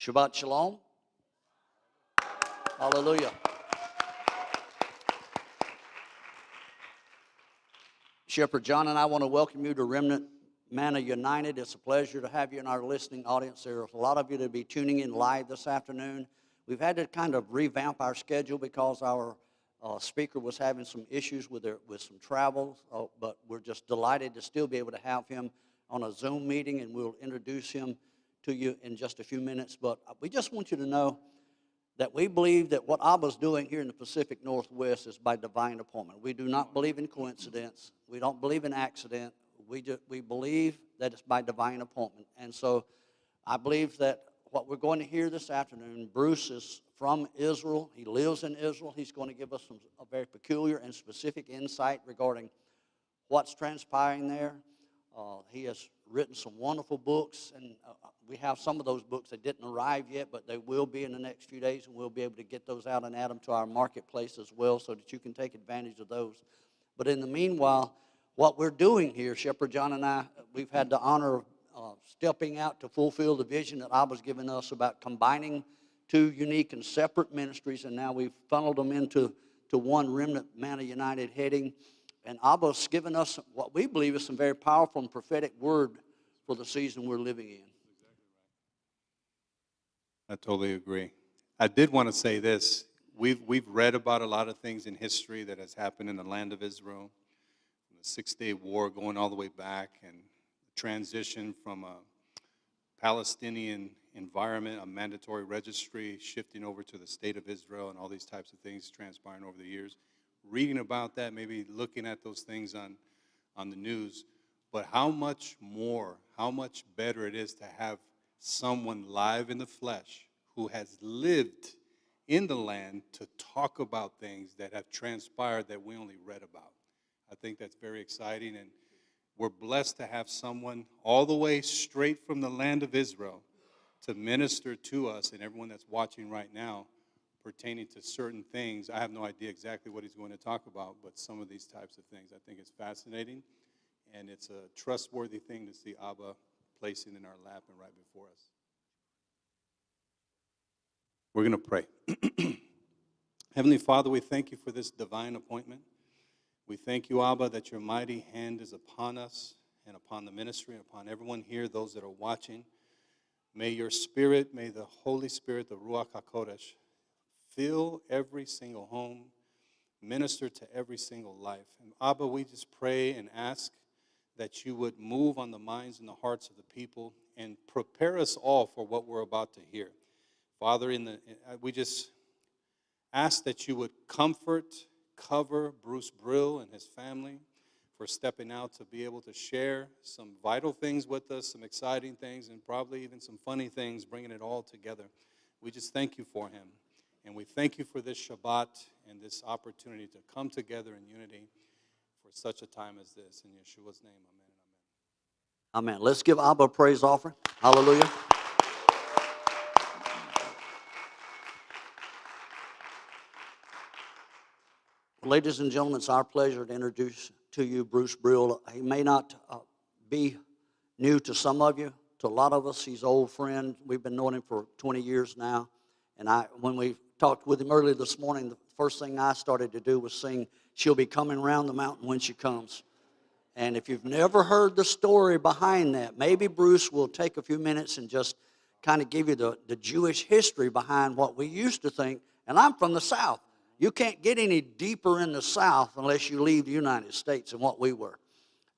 Shabbat Shalom. Hallelujah. Shepherd John and I want to welcome you to Remnant Manna United. It's a pleasure to have you in our listening audience. There's a lot of you that will be tuning in live this afternoon. We've had to kind of revamp our schedule because our speaker was having some issues with some travel, but we're just delighted to still be able to have him on a Zoom meeting, and we'll introduce him to you in just a few minutes. But we just want you to know that we believe that what Abba's doing here in the Pacific Northwest is by divine appointment. We do not believe in coincidence. We don't believe in accident. We believe that it's by divine appointment. And so I believe that what we're going to hear this afternoon, Bruce is from Israel. He lives in Israel. He's going to give us a very peculiar and specific insight regarding what's transpiring there. He has written some wonderful books, and we have some of those books that didn't arrive yet, but they will be in the next few days, and we'll be able to get those out and add them to our marketplace as well so that you can take advantage of those. But in the meanwhile, what we're doing here, Shepherd John and I, we've had the honor of stepping out to fulfill the vision that Abba's given us about combining two unique and separate ministries, and now we've funneled them into one Remnant Manna United heading. And Abba's given us what we believe is some very powerful and prophetic word for the season we're living in. I totally agree. I did want to say this. We've read about a lot of things in history that has happened in the land of Israel, the Six-Day War going all the way back, and the transition from a Palestinian environment, a mandatory registry, shifting over to the state of Israel, and all these types of things transpiring over the years. Reading about that, maybe looking at those things on the news, but how much more, how much better it is to have someone live in the flesh who has lived in the land to talk about things that have transpired that we only read about. I think that's very exciting, and we're blessed to have someone all the way straight from the land of Israel to minister to us and everyone that's watching right now pertaining to certain things. I have no idea exactly what he's going to talk about, but some of these types of things I think it's fascinating, and it's a trustworthy thing to see Abba placing in our lap and right before us. We're going to pray. Heavenly Father, we thank you for this divine appointment. We thank you, Abba, that your mighty hand is upon us and upon the ministry and upon everyone here, those that are watching. May your Spirit, may the Holy Spirit, the Ruach HaKodesh, fill every single home, minister to every single life. And Abba, we just pray and ask that you would move on the minds and the hearts of the people and prepare us all for what we're about to hear. Father, we just ask that you would comfort, cover Bruce Brill and his family for stepping out to be able to share some vital things with us, some exciting things, and probably even some funny things, bringing it all together. We just thank you for him. And we thank you for this Shabbat and this opportunity to come together in unity for such a time as this. In Yeshua's name, amen and amen. Amen. Let's give Abba a praise offering. Hallelujah. Ladies and gentlemen, it's our pleasure to introduce to you Bruce Brill. He may not be new to some of you. To a lot of us, he's an old friend. We've been knowing him for 20 years now. And when we talked with him earlier this morning, the first thing I started to do was sing, "She'll be coming round the mountain when she comes." And if you've never heard the story behind that, maybe Bruce will take a few minutes and just kind of give you the Jewish history behind what we used to think. And I'm from the South. You can't get any deeper in the South unless you leave the United States and what we were.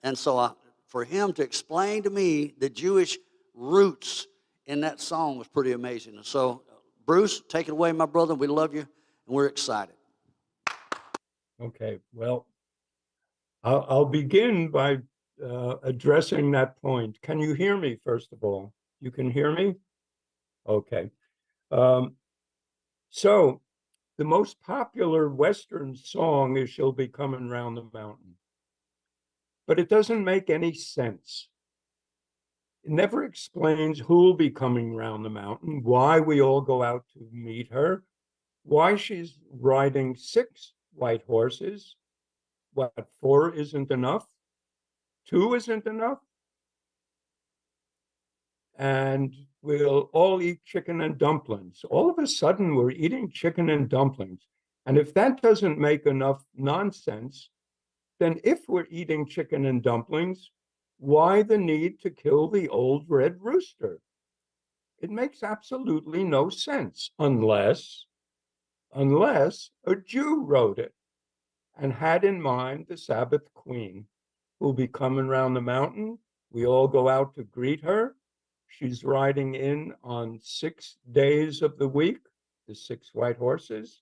And so for him to explain to me the Jewish roots in that song was pretty amazing. And so, Bruce, take it away, my brother. We love you, and we're excited. Okay, well, I'll begin by addressing that point. Can you hear me, first of all? You can hear me? Okay. So the most popular Western song is "She'll Be Coming Round the Mountain." But it doesn't make any sense. It never explains who'll be coming round the mountain, why we all go out to meet her, why she's riding 6 white horses. What, 4 isn't enough? 2 isn't enough? and we'll all eat chicken and dumplings. All of a sudden, we're eating chicken and dumplings. And if that doesn't make enough nonsense, then if we're eating chicken and dumplings, why the need to kill the old red rooster? It makes absolutely no sense unless a Jew wrote it and had in mind the Sabbath queen who'll be coming around the mountain. We all go out to greet her. She's riding in on 6 days of the week, the 6 white horses,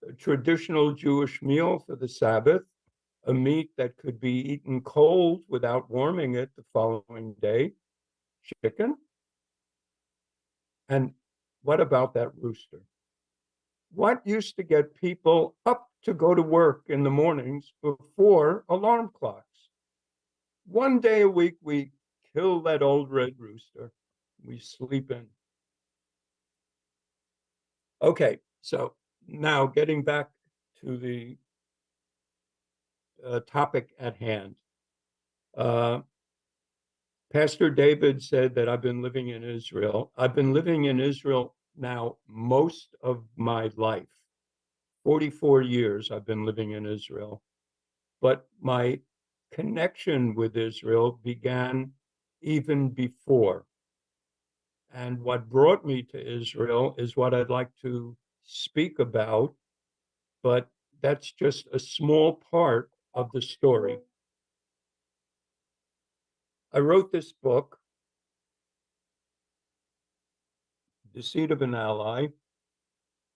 a traditional Jewish meal for the Sabbath, a meat that could be eaten cold without warming it the following day, chicken. And what about that rooster? What used to get people up to go to work in the mornings before alarm clocks? One day a week, we kill that old red rooster. We sleep in. Okay, so now getting back to the topic at hand. Pastor David said that I've been living in Israel. I've been living in Israel now most of my life. 44 years I've been living in Israel. But my connection with Israel began even before. And what brought me to Israel is what I'd like to speak about, but that's just a small part of the story. I wrote this book, Deceit of an Ally,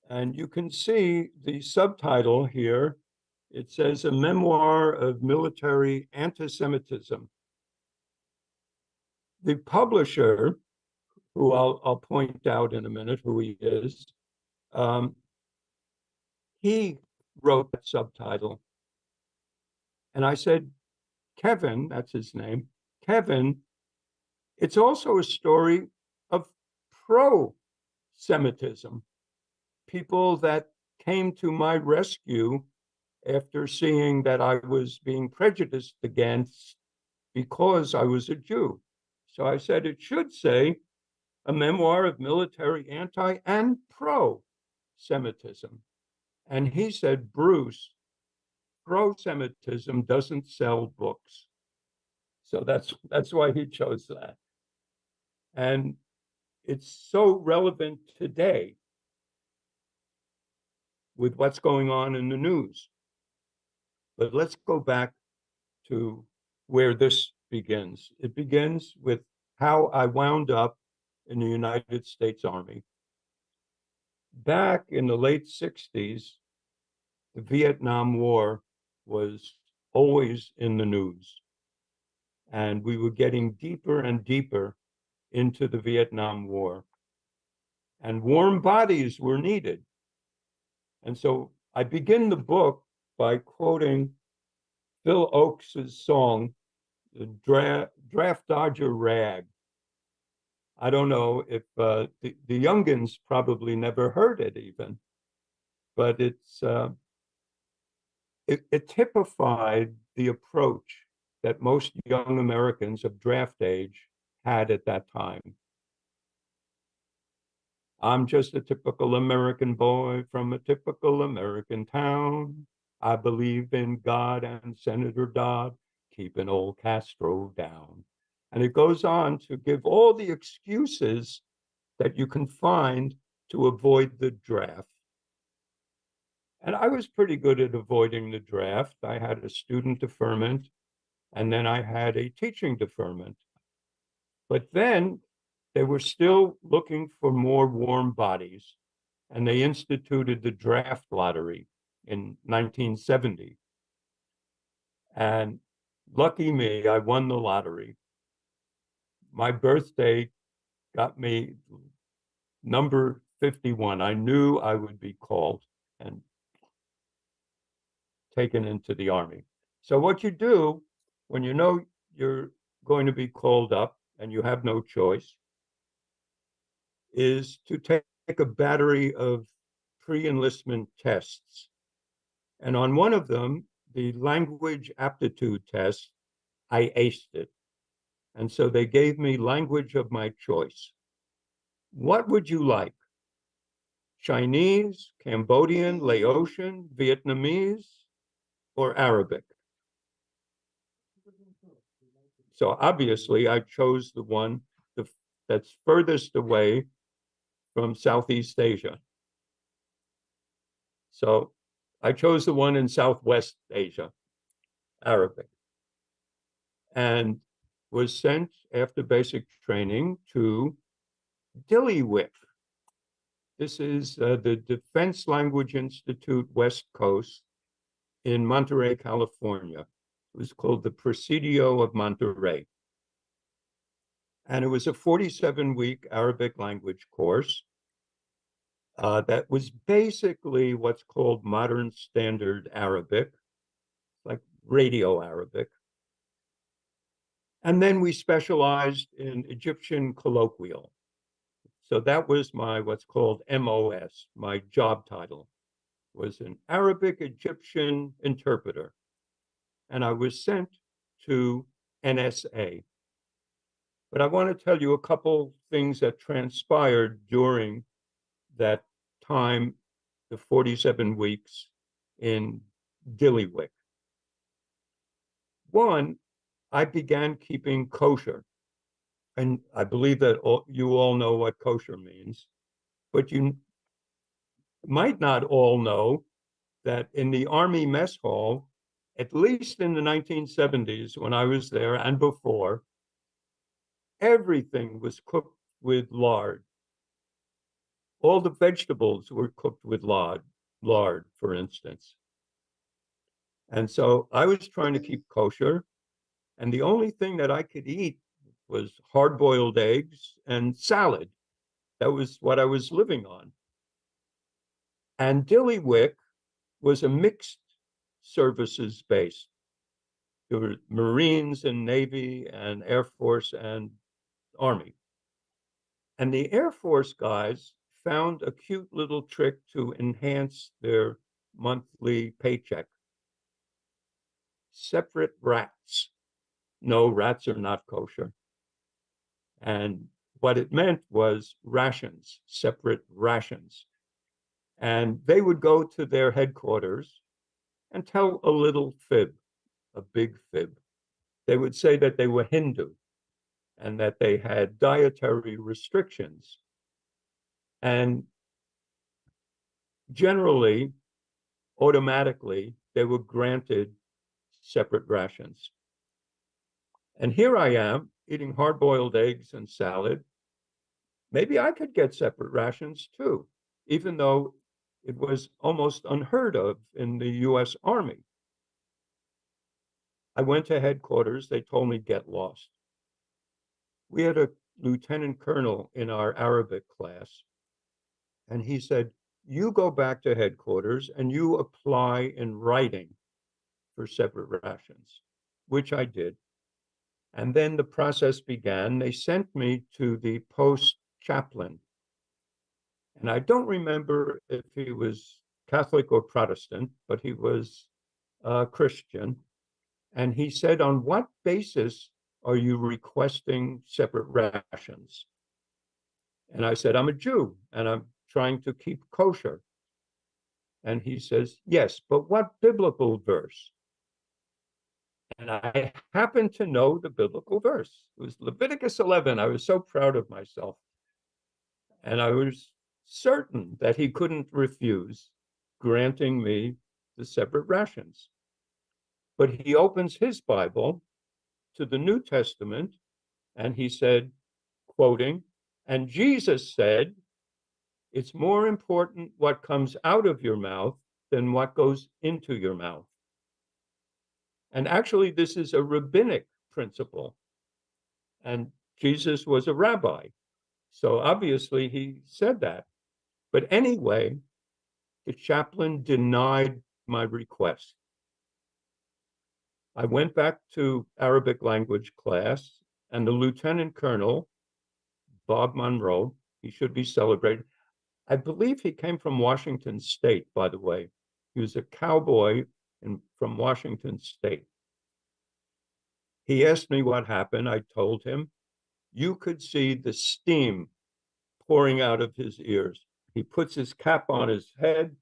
and you can see the subtitle here. It says, A Memoir of Military Anti-Semitism. The publisher, who I'll point out in a minute who he is, he wrote that subtitle. And I said, Kevin, that's his name, Kevin, it's also a story of pro-Semitism, people that came to my rescue after seeing that I was being prejudiced against because I was a Jew. So I said it should say a memoir of military anti and pro-Semitism. And he said, Bruce, pro-Semitism doesn't sell books. So that's why he chose that. And it's so relevant today with what's going on in the news. But let's go back to where this begins. It begins with how I wound up in the United States Army. Back in the late 60s, the Vietnam War was always in the news. And we were getting deeper and deeper into the Vietnam War. And warm bodies were needed. And so I begin the book by quoting Phil Oakes's song, The Draft Dodger Rag. I don't know if the youngins probably never heard it even, but it typified the approach that most young Americans of draft age had at that time. I'm just a typical American boy from a typical American town. I believe in God and Senator Dodd, keeping old Castro down. And it goes on to give all the excuses that you can find to avoid the draft. And I was pretty good at avoiding the draft. I had a student deferment, and then I had a teaching deferment. But then they were still looking for more warm bodies, and they instituted the draft lottery in 1970. And lucky me, I won the lottery. My birthday got me number 51. I knew I would be called and taken into the Army. So what you do when you know you're going to be called up and you have no choice is to take a battery of pre-enlistment tests. And on one of them, the language aptitude test, I aced it. And so they gave me language of my choice. What would you like? Chinese, Cambodian, Laotian, Vietnamese, or Arabic? So obviously I chose the one that's furthest away from Southeast Asia. So I chose the one in Southwest Asia, Arabic, and was sent after basic training to Diliwick. This is the Defense Language Institute West Coast in Monterey, California. It was called the Presidio of Monterey. And it was a 47-week Arabic language course that was basically what's called modern standard Arabic, like radio Arabic. And then we specialized in Egyptian colloquial. So that was my what's called MOS, my job title, was an Arabic Egyptian interpreter. And I was sent to NSA. But I want to tell you a couple things that transpired during that time, the 47 weeks in Diliwick. One, I began keeping kosher. And I believe that you all know what kosher means, but you might not all know that in the Army mess hall, at least in the 1970s when I was there and before, everything was cooked with lard. All the vegetables were cooked with lard, for instance. And so I was trying to keep kosher, and the only thing that I could eat was hard-boiled eggs and salad. That was what I was living on. And Diliwick was a mixed services base. There were Marines and Navy and Air Force and Army. And the Air Force guys found a cute little trick to enhance their monthly paycheck. Separate rats. No, rats are not kosher. And what it meant was rations, separate rations. And they would go to their headquarters and tell a little fib, a big fib. They would say that they were Hindu and that they had dietary restrictions. And generally, automatically, they were granted separate rations. And here I am eating hard-boiled eggs and salad. Maybe I could get separate rations too, even though it was almost unheard of in the US Army. I went to headquarters. They told me, get lost. We had a lieutenant colonel in our Arabic class, and he said, you go back to headquarters and you apply in writing for separate rations, which I did. And then the process began. They sent me to the post chaplain. And I don't remember if he was Catholic or Protestant, but he was Christian. And he said, on what basis are you requesting separate rations? And I said, I'm a Jew and I'm trying to keep kosher. And he says, yes, but what biblical verse? And I happened to know the biblical verse. It was Leviticus 11. I was so proud of myself. And I was certain that he couldn't refuse granting me the separate rations. But he opens his Bible to the New Testament, and he said, quoting, and Jesus said, it's more important what comes out of your mouth than what goes into your mouth. And actually, this is a rabbinic principle. And Jesus was a rabbi. So obviously he said that. But anyway, the chaplain denied my request. I went back to Arabic language class, and the lieutenant colonel, Bob Monroe, he should be celebrated. I believe he came from Washington State, by the way. He was a cowboy from Washington State. He asked me what happened. I told him. You could see the steam pouring out of his ears. He puts his cap on his head,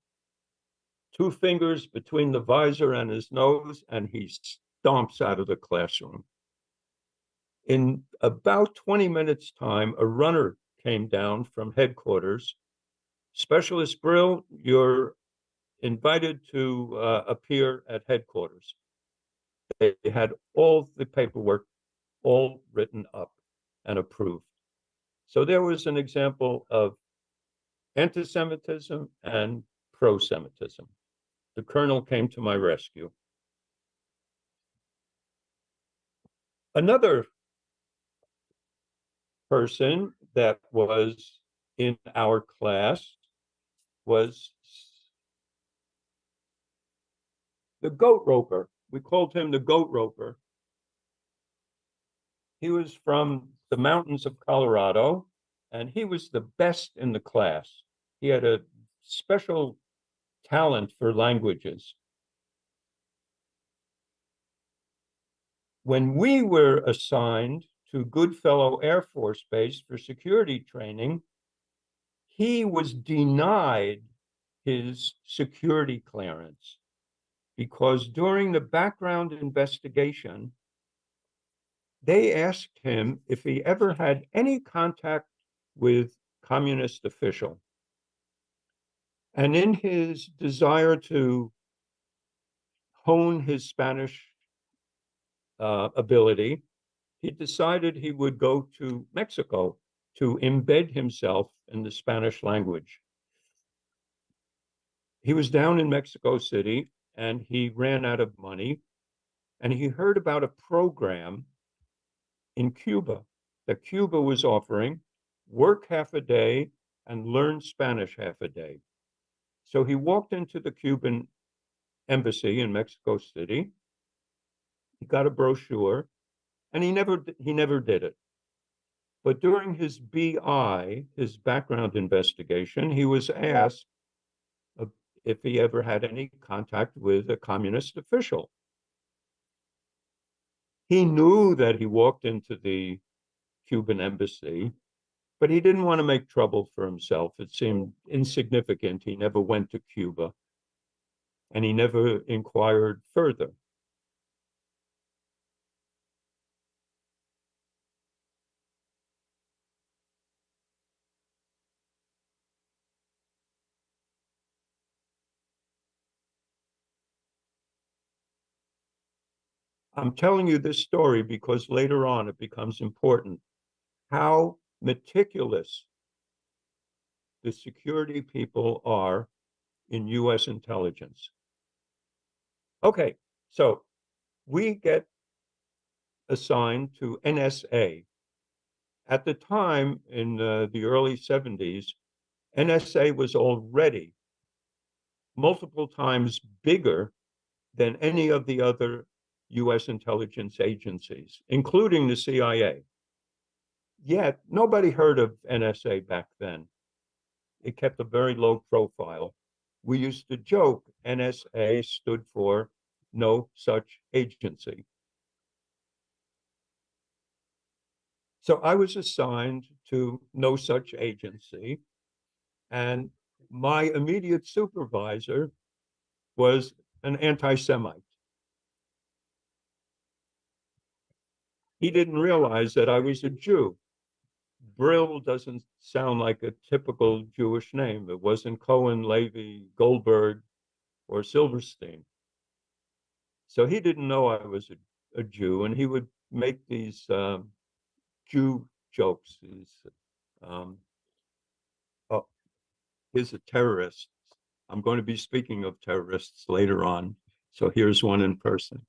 2 fingers between the visor and his nose, and he stomps out of the classroom. In about 20 minutes' time, a runner came down from headquarters. Specialist Brill, you're invited to appear at headquarters. They had all the paperwork all written up and approved. So there was an example of anti-Semitism and pro-Semitism. The colonel came to my rescue. Another person that was in our class was the goat roper. We called him the goat roper. He was from the mountains of Colorado, and he was the best in the class. He had a special talent for languages. When we were assigned to Goodfellow Air Force Base for security training, he was denied his security clearance because during the background investigation, they asked him if he ever had any contact with communist official. And in his desire to hone his Spanish ability, he decided he would go to Mexico to embed himself in the Spanish language. He was down in Mexico City and he ran out of money, and he heard about a program in Cuba that Cuba was offering: work half a day and learn Spanish half a day. So he walked into the Cuban embassy in Mexico City. He got a brochure, and he never did it. But during his BI, his background investigation, he was asked if he ever had any contact with a communist official. He knew that he walked into the Cuban embassy, but he didn't want to make trouble for himself. It seemed insignificant. He never went to Cuba, and he never inquired further. I'm telling you this story because later on it becomes important how meticulous the security people are in US intelligence. Okay, so we get assigned to NSA. At the time, in the early 70s, NSA was already multiple times bigger than any of the other US intelligence agencies, including the CIA. Yet, nobody heard of NSA back then. It kept a very low profile. We used to joke NSA stood for no such agency. So I was assigned to no such agency, and my immediate supervisor was an anti-Semite. He didn't realize that I was a Jew. Brill doesn't sound like a typical Jewish name. It wasn't Cohen, Levy, Goldberg, or Silverstein. So he didn't know I was a Jew, and he would make these Jew jokes. Oh, here's a terrorist. I'm going to be speaking of terrorists later on. So here's one in person.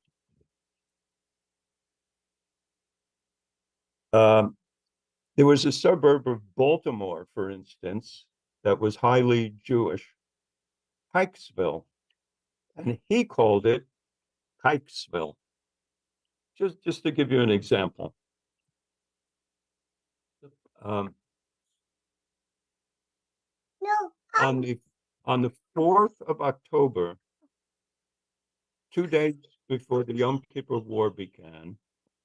There was a suburb of Baltimore, for instance, that was highly Jewish, Pikesville, and he called it Pikesville. Just to give you an example. No. On the 4th of October, 2 days before the Yom Kippur War began,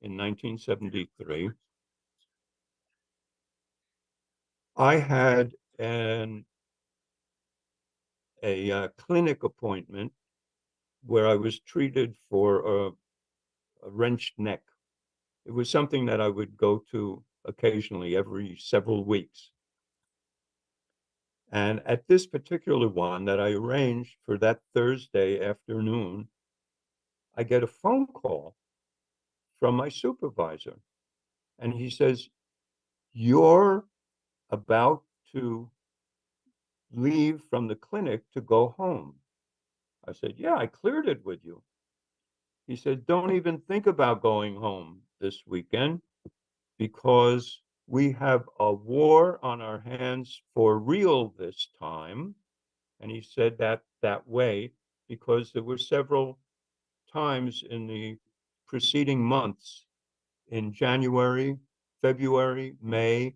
in 1973, I had a clinic appointment where I was treated for a wrenched neck. It was something that I would go to occasionally every several weeks. And at this particular one that I arranged for that Thursday afternoon, I get a phone call from my supervisor. And he says, "You're about to leave from the clinic to go home." I said, "Yeah, I cleared it with you." He said, "Don't even think about going home this weekend because we have a war on our hands for real this time." And he said that way because there were several times in the preceding months, in January, February, May,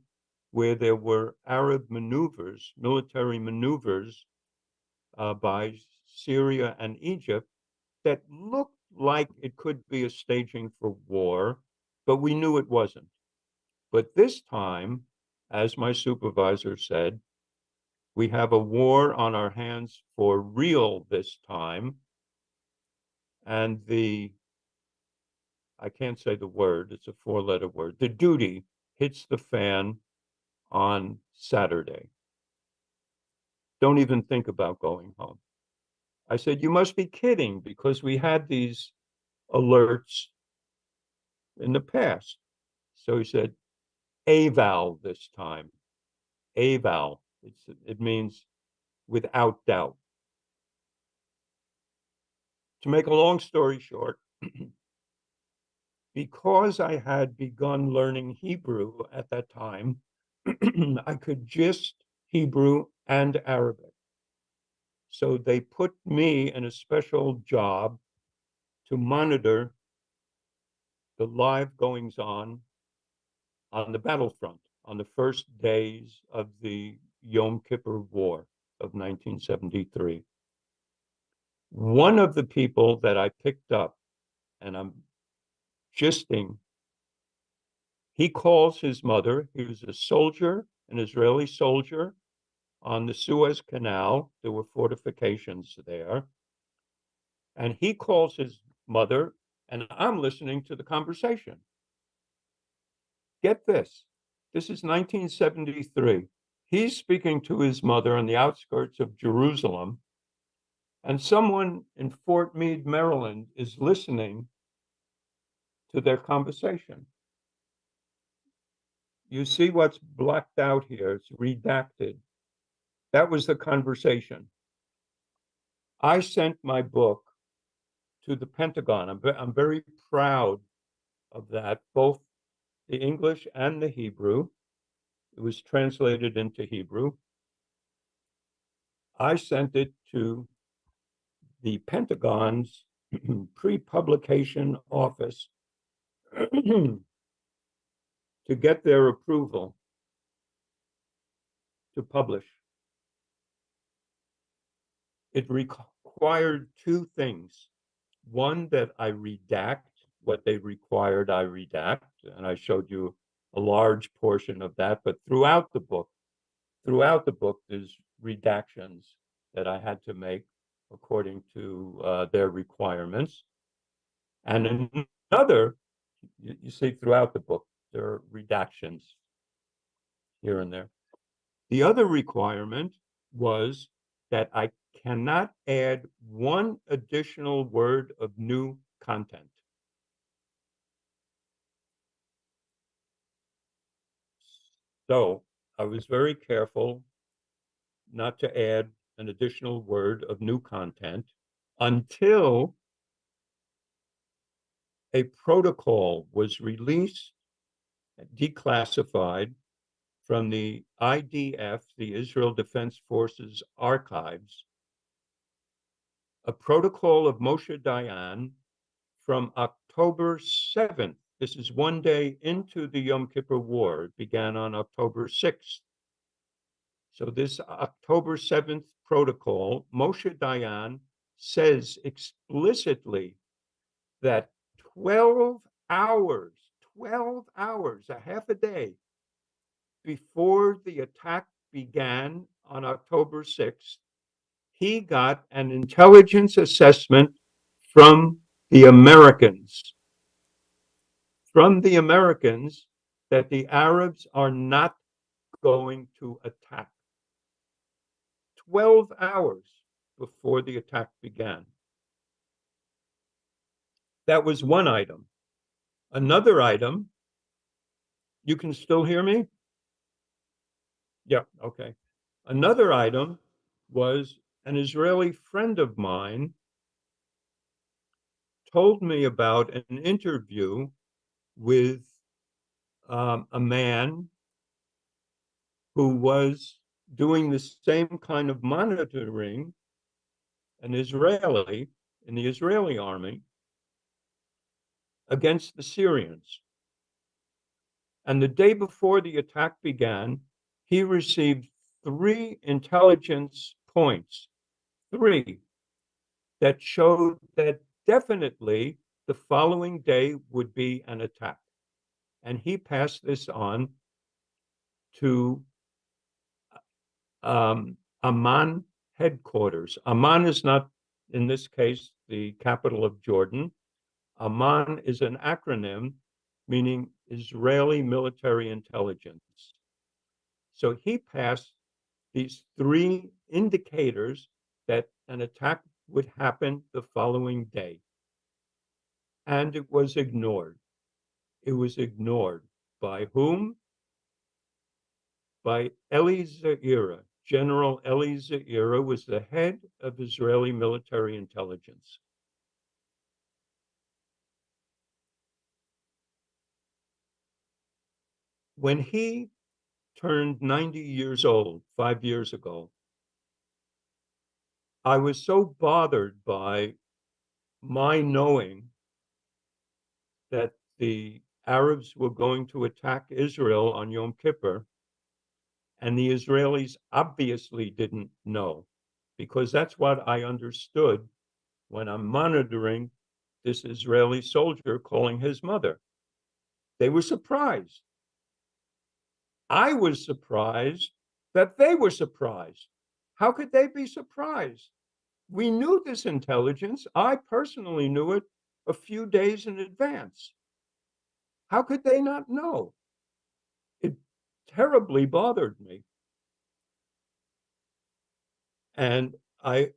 where there were Arab maneuvers, military maneuvers by Syria and Egypt that looked like it could be a staging for war, but we knew it wasn't. But this time, as my supervisor said, we have a war on our hands for real this time. And I can't say the word, it's a four-letter word, the duty hits the fan on Saturday. Don't even think about going home. I said, "You must be kidding," because we had these alerts in the past. So he said, "Eval this time." Eval. It means without doubt. To make a long story short, because I had begun learning Hebrew at that time, I could gist Hebrew and Arabic. So they put me in a special job to monitor the live goings on the battlefront on the first days of the Yom Kippur War of 1973. One of the people that I picked up, and I'm gisting, he calls his mother. He was a soldier, an Israeli soldier on the Suez Canal. There were fortifications there. And he calls his mother, and I'm listening to the conversation. Get this. This is 1973. He's speaking to his mother on the outskirts of Jerusalem, and someone in Fort Meade, Maryland, is listening to their conversation. You see what's blacked out here? It's redacted. That was the conversation. I sent my book to the Pentagon. I'm very proud of that, both the English and the Hebrew. It was translated into Hebrew. I sent it to the Pentagon's pre-publication office to get their approval to publish. It required two things. One, that I redact what they required I redact, and I showed you a large portion of that, but throughout the book, there's redactions that I had to make according to their requirements. And another, you see throughout the book, there are redactions here and there. The other requirement was that I cannot add one additional word of new content. So I was very careful not to add an additional word of new content until a protocol was released, declassified from the IDF, the Israel Defense Forces archives, a protocol of Moshe Dayan from October 7th. This is one day into the Yom Kippur War. It began on October 6th. So this October 7th protocol, Moshe Dayan says explicitly that 12 hours, 12 hours, a half a day before the attack began on October 6th, he got an intelligence assessment from the Americans, that the Arabs are not going to attack. 12 hours before the attack began. That was one item. Another item, you can still hear me? Yeah, okay. Another item was an Israeli friend of mine told me about an interview with a man who was doing the same kind of monitoring, an Israeli, in the Israeli army, against the Syrians. And the day before the attack began, he received 3 intelligence points, 3, that showed that definitely the following day would be an attack. And he passed this on to Amman headquarters. Amman is not, in this case, the capital of Jordan. Amman is an acronym meaning Israeli Military Intelligence. So he passed these 3 indicators that an attack would happen the following day. And it was ignored. It was ignored. By whom? By Eli Zaira. General Eli Zaira was the head of Israeli military intelligence. When he turned 90 years old 5 years ago, I was so bothered by my knowing that the Arabs were going to attack Israel on Yom Kippur, and the Israelis obviously didn't know, because that's what I understood when I'm monitoring this Israeli soldier calling his mother. They were surprised. I was surprised that they were surprised. How could they be surprised? We knew this intelligence. I personally knew it a few days in advance. How could they not know? It terribly bothered me. And I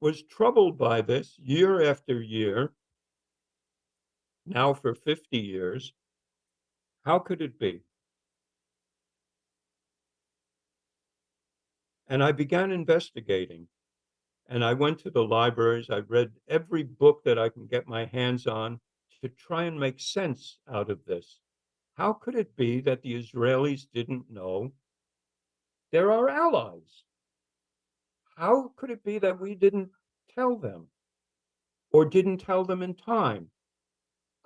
was troubled by this year after year, now for 50 years. How could it be? And I began investigating. And I went to the libraries. I read every book that I can get my hands on to try and make sense out of this. How could it be that the Israelis didn't know they're our allies? How could it be that we didn't tell them or didn't tell them in time?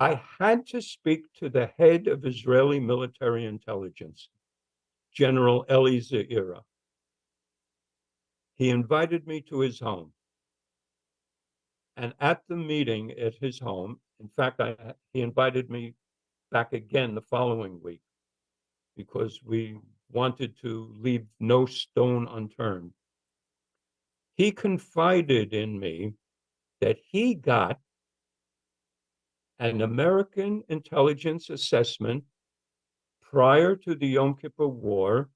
I had to speak to the head of Israeli military intelligence, General Eli Zaira. He invited me to his home. And at the meeting at his home, in fact, he invited me back again the following week because we wanted to leave no stone unturned. He confided in me that he got an American intelligence assessment prior to the Yom Kippur War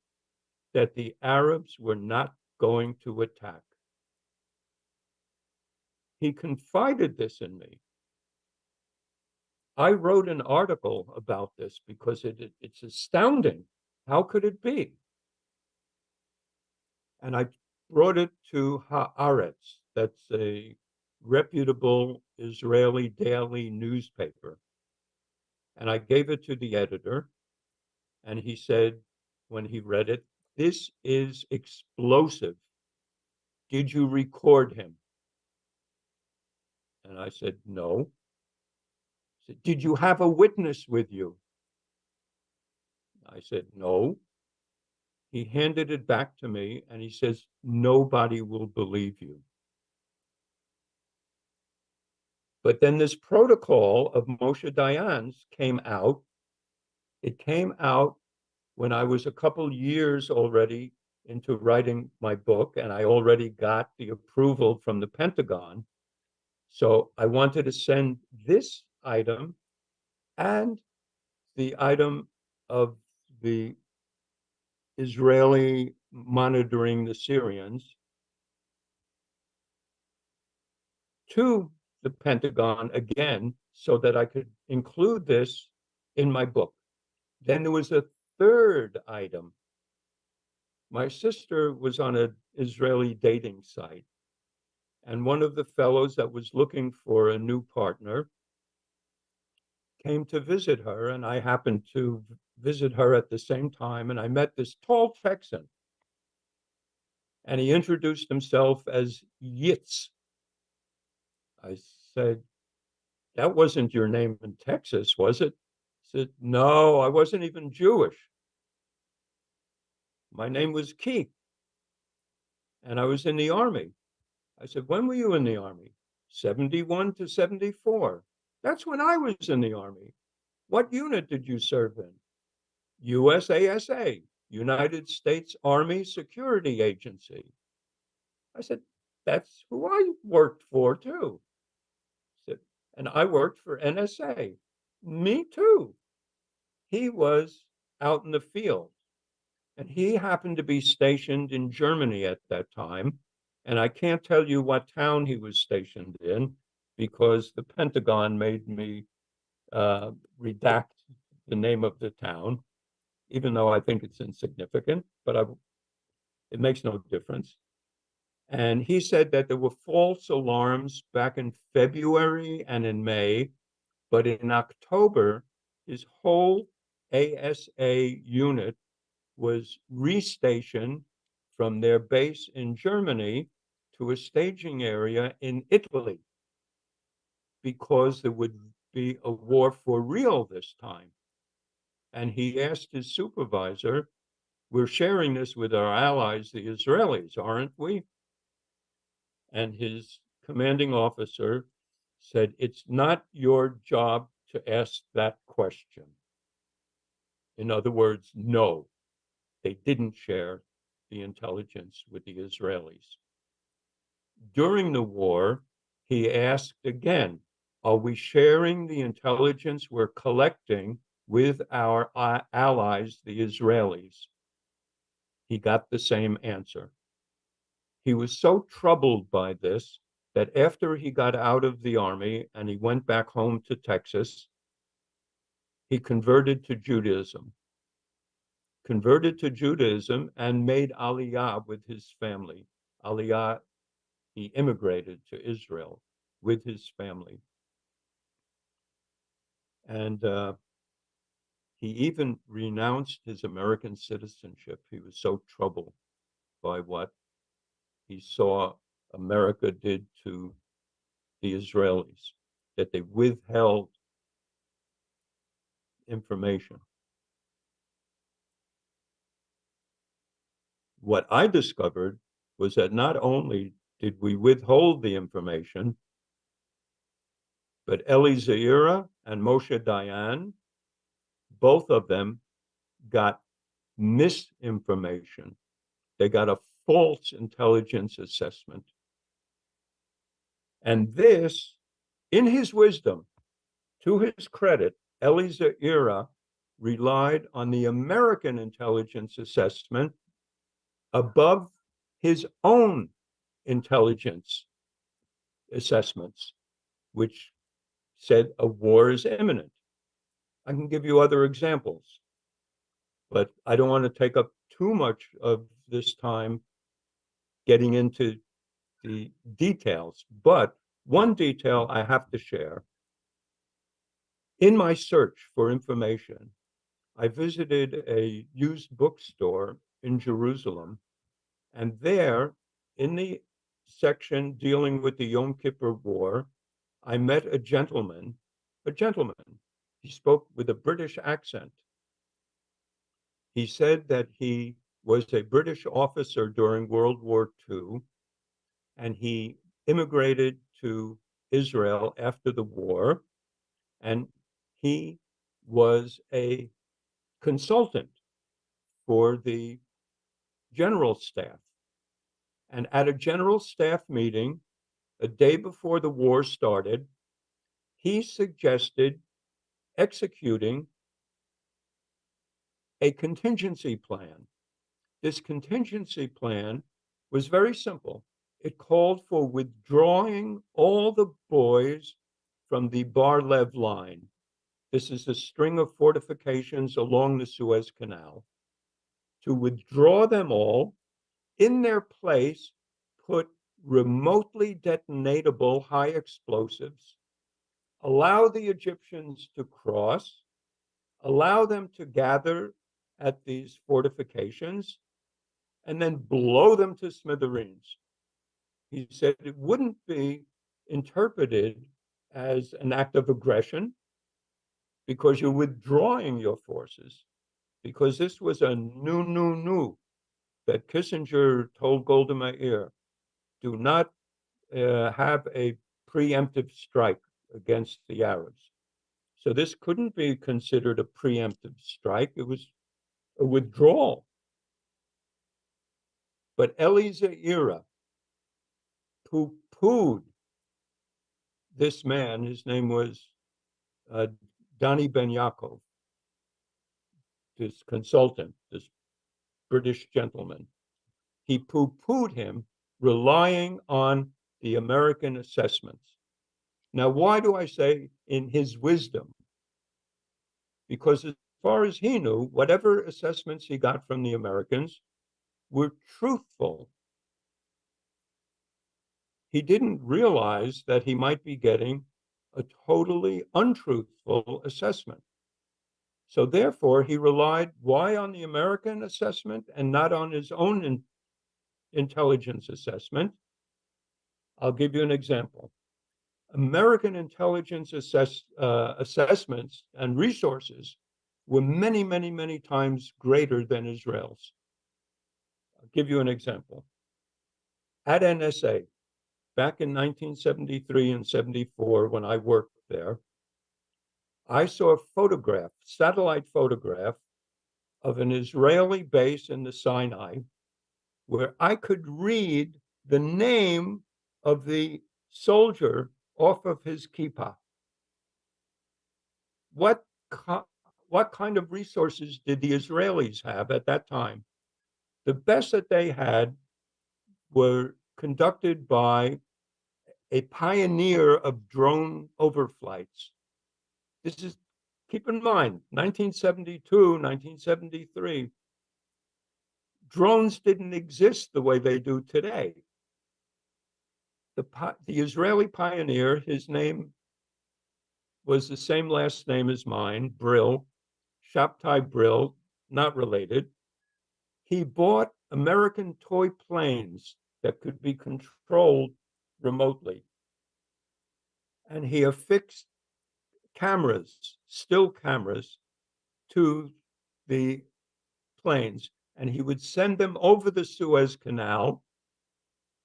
that the Arabs were not going to attack. He confided this in me. I wrote an article about this because it's astounding. How could it be? And I brought it to Haaretz. That's a reputable Israeli daily newspaper. And I gave it to the editor, and he said, when he read it, "This is explosive. Did you record him?" And I said, "No." He said, "Did you have a witness with you?" I said, "No." He handed it back to me, and he says, "Nobody will believe you." But then this protocol of Moshe Dayan's came out. It came out when I was a couple years already into writing my book, and I already got the approval from the Pentagon. So I wanted to send this item and the item of the Israeli monitoring the Syrians to the Pentagon again so that I could include this in my book. Then there was a third item. My sister was on an Israeli dating site, and one of the fellows that was looking for a new partner came to visit her, and I happened to visit her at the same time, and I met this tall Texan, and he introduced himself as Yitz. I said, "That wasn't your name in Texas, was it?" He said, "No, I wasn't even Jewish. My name was Keith, and I was in the Army." I said, "When were you in the Army?" 71 to 74. "That's when I was in the Army. What unit did you serve in?" USASA, United States Army Security Agency. I said, "That's who I worked for too." He said, "And I worked for NSA." "Me too." He was out in the field, and he happened to be stationed in Germany at that time. And I can't tell you what town he was stationed in because the Pentagon made me redact the name of the town, even though I think it's insignificant, but it makes no difference. And he said that there were false alarms back in February and in May, but in October, his whole ASA unit was restationed from their base in Germany to a staging area in Italy because there would be a war for real this time. And he asked his supervisor, "We're sharing this with our allies, the Israelis, aren't we?" And his commanding officer said, "It's not your job to ask that question." In other words, no, they didn't share the intelligence with the Israelis. During the war, he asked again, "Are we sharing the intelligence we're collecting with our allies, the Israelis?" He got the same answer. He was so troubled by this that after he got out of the Army and he went back home to Texas, he converted to Judaism. And made Aliyah with his family. Aliyah, he immigrated to Israel with his family. And he even renounced his American citizenship. He was so troubled by what he saw America did to the Israelis, that they withheld information. What I discovered was that not only did we withhold the information, but Eli Zaira and Moshe Dayan, both of them got misinformation. They got a false intelligence assessment. And this, in his wisdom, to his credit, Eli Zaira relied on the American intelligence assessment above his own intelligence assessments, which said a war is imminent. I can give you other examples, but I don't want to take up too much of this time getting into the details. But one detail I have to share. In my search for information, I visited a used bookstore in Jerusalem, and there, in the section dealing with the Yom Kippur War, I met a gentleman. He spoke with a British accent. He said that he was a British officer during World War II, and he immigrated to Israel after the war, and he was a consultant for the general staff. And at a general staff meeting, a day before the war started, he suggested executing a contingency plan. This contingency plan was very simple. It called for withdrawing all the boys from the Bar-Lev line. This is a string of fortifications along the Suez Canal. To withdraw them all, in their place, put remotely detonatable high explosives, allow the Egyptians to cross, allow them to gather at these fortifications, and then blow them to smithereens. He said it wouldn't be interpreted as an act of aggression because you're withdrawing your forces, because this was a new that Kissinger told Golda Meir, do not have a preemptive strike against the Arabs. So this couldn't be considered a preemptive strike. It was a withdrawal. But Eli Ze'ira poo-pooed this man. His name was Dani Ben Yaakov, this consultant, this British gentleman. He poo-pooed him, relying on the American assessments. Now, why do I say in his wisdom? Because as far as he knew, whatever assessments he got from the Americans were truthful. He didn't realize that he might be getting a totally untruthful assessment. So therefore, he relied, why on the American assessment and not on his own intelligence assessment? I'll give you an example. American intelligence assessments and resources were many times greater than Israel's. I'll give you an example. At NSA, back in 1973 and 74, when I worked there, I saw a photograph, satellite photograph, of an Israeli base in the Sinai, where I could read the name of the soldier off of his kippah. What kind of resources did the Israelis have at that time? The best that they had were conducted by a pioneer of drone overflights. This is, keep in mind, 1972, 1973, drones didn't exist the way they do today. The Israeli pioneer, his name was the same last name as mine, Brill, Shabtai Brill, not related. He bought American toy planes that could be controlled remotely. And he affixed cameras, still cameras, to the planes. And he would send them over the Suez Canal.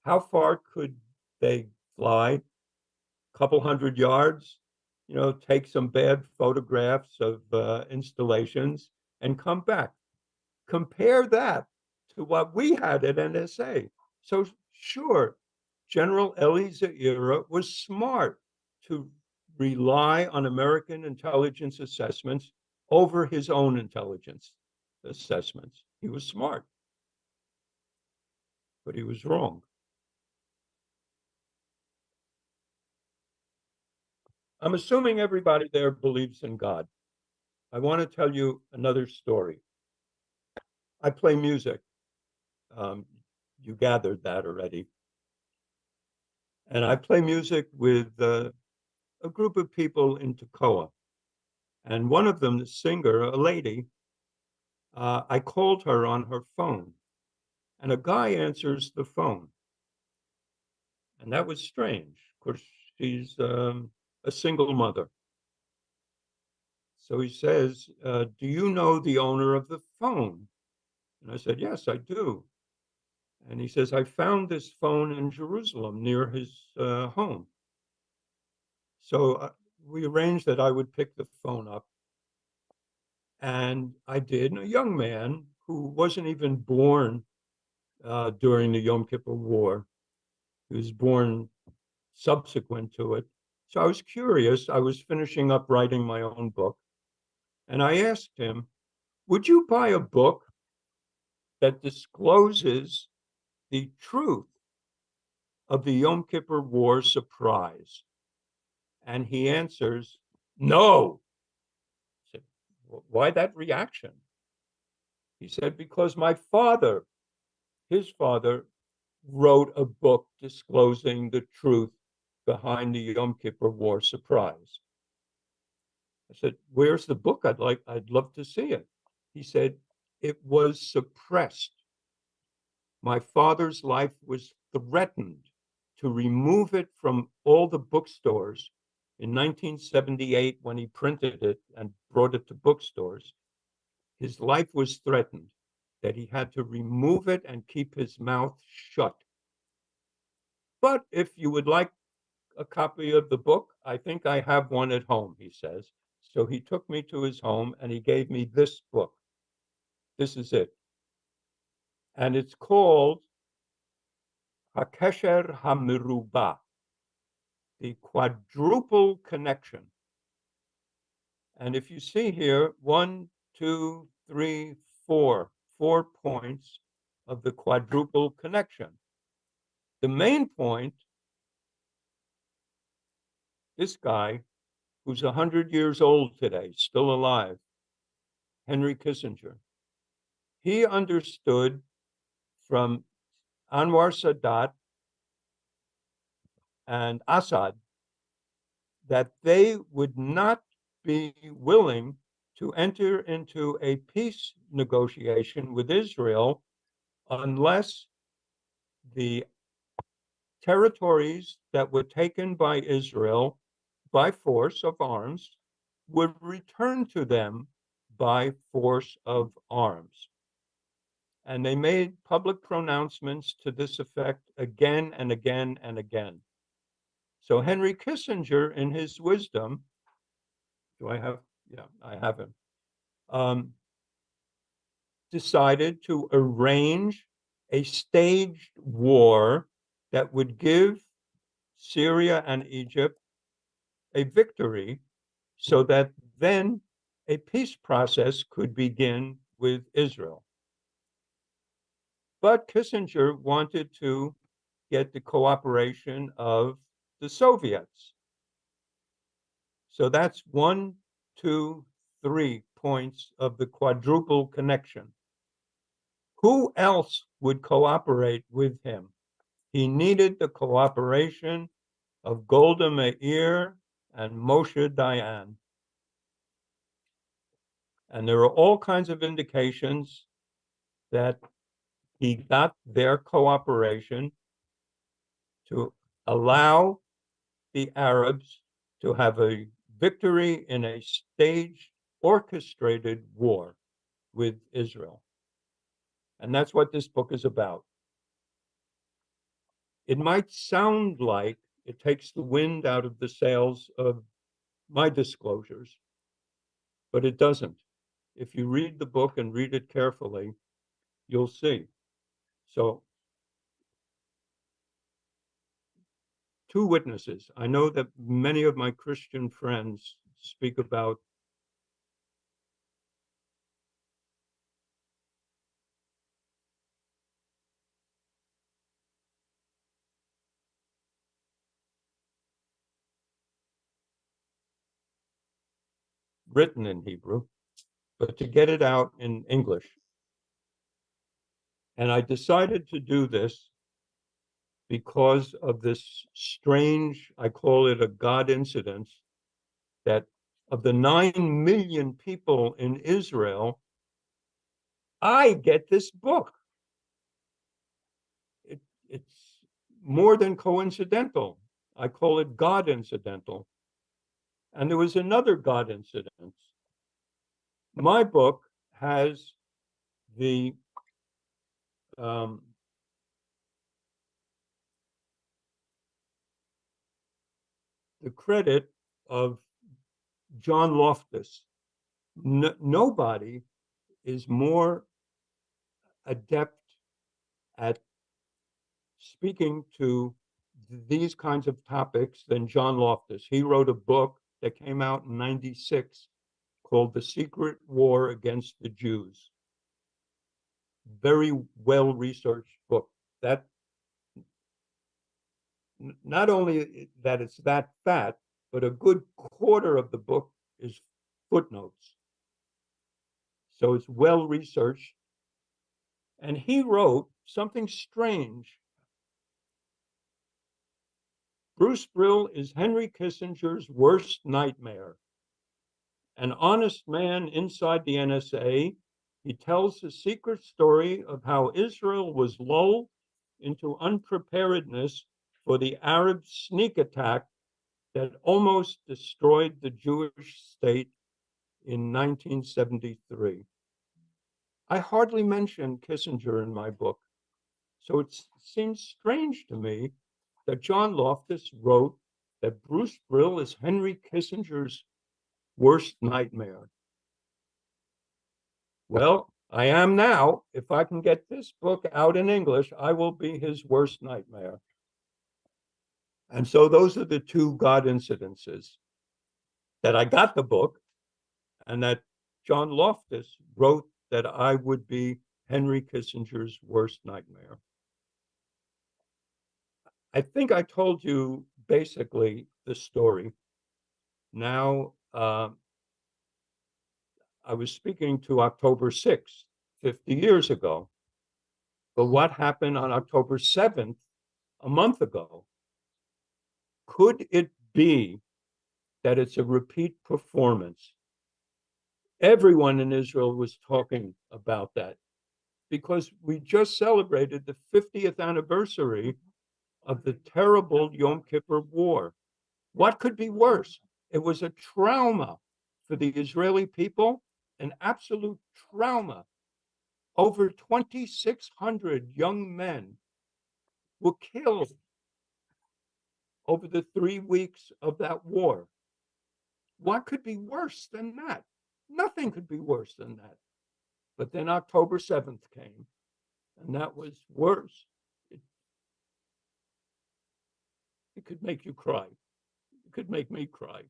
How far could they fly? A couple hundred yards, take some bad photographs of installations and come back. Compare that to what we had at NSA. So sure, General Eli Ze'ira was smart to rely on American intelligence assessments over his own intelligence assessments. He was smart, but he was wrong. I'm assuming everybody there believes in God. I want to tell you another story. I play music. You gathered that already. And I play music with a group of people in Toccoa. And one of them, the singer, a lady, I called her on her phone. And a guy answers the phone. And that was strange. Of course, she's a single mother. So he says, do you know the owner of the phone? And I said, yes, I do. And he says, I found this phone in Jerusalem near his home. So we arranged that I would pick the phone up. And I did. And a young man who wasn't even born during the Yom Kippur War, he was born subsequent to it. So I was curious. I was finishing up writing my own book. And I asked him, would you buy a book that discloses the truth of the Yom Kippur War surprise? And he answers, no. I said, why that reaction? He said, because my father, his father, wrote a book disclosing the truth behind the Yom Kippur War surprise. I said, where's the book? I'd love to see it. He said, it was suppressed. My father's life was threatened to remove it from all the bookstores in 1978 when he printed it and brought it to bookstores. His life was threatened, that he had to remove it and keep his mouth shut. But if you would like a copy of the book, I think I have one at home, he says. So he took me to his home and he gave me this book. This is it. And it's called Hakesher HaMerubah, the quadruple connection. And if you see here, 1, 2, 3, 4 points of the quadruple connection. The main point, this guy, who's 100 years old today, still alive, Henry Kissinger, he understood from Anwar Sadat and Assad that they would not be willing to enter into a peace negotiation with Israel unless the territories that were taken by Israel by force of arms would return to them by force of arms. And they made public pronouncements to this effect again and again and again. So Henry Kissinger, in his wisdom, do I have? Yeah, I have him. Decided to arrange a staged war that would give Syria and Egypt a victory so that then a peace process could begin with Israel. But Kissinger wanted to get the cooperation of the Soviets. So that's 1, 2, 3 points of the quadruple connection. Who else would cooperate with him? He needed the cooperation of Golda Meir and Moshe Dayan. And there are all kinds of indications that he got their cooperation to allow the Arabs to have a victory in a staged, orchestrated war with Israel. And that's what this book is about. It might sound like it takes the wind out of the sails of my disclosures, but it doesn't. If you read the book and read it carefully, you'll see. So, two witnesses. I know that many of my Christian friends speak about written in Hebrew, but to get it out in English. And I decided to do this because of this strange, I call it a God incident, that of the 9 million people in Israel, I get this book. It's more than coincidental. I call it God incidental. And there was another God incident. My book has the um, the credit of John Loftus. Nobody is more adept at speaking to these kinds of topics than John Loftus. He wrote a book that came out in '96 called The Secret War Against the Jews. Very well-researched book. That not only that it's that fat, but a good quarter of the book is footnotes. So it's well-researched. And he wrote something strange. Bruce Brill is Henry Kissinger's worst nightmare. An honest man inside the NSA, he tells the secret story of how Israel was lulled into unpreparedness for the Arab sneak attack that almost destroyed the Jewish state in 1973. I hardly mention Kissinger in my book, so it seems strange to me that John Loftus wrote that Bruce Brill is Henry Kissinger's worst nightmare. Well, I am now. If I can get this book out in English, I will be his worst nightmare. And so those are the two God incidences, that I got the book and that John Loftus wrote that I would be Henry Kissinger's worst nightmare. I think I told you basically the story. Now, I was speaking to October 6th, 50 years ago. But what happened on October 7th, a month ago? Could it be that it's a repeat performance? Everyone in Israel was talking about that because we just celebrated the 50th anniversary of the terrible Yom Kippur War. What could be worse? It was a trauma for the Israeli people, an absolute trauma. Over 2,600 young men were killed over the 3 weeks of that war. What could be worse than that? Nothing could be worse than that. But then October 7th came, and that was worse. It could make you cry. It could make me cry.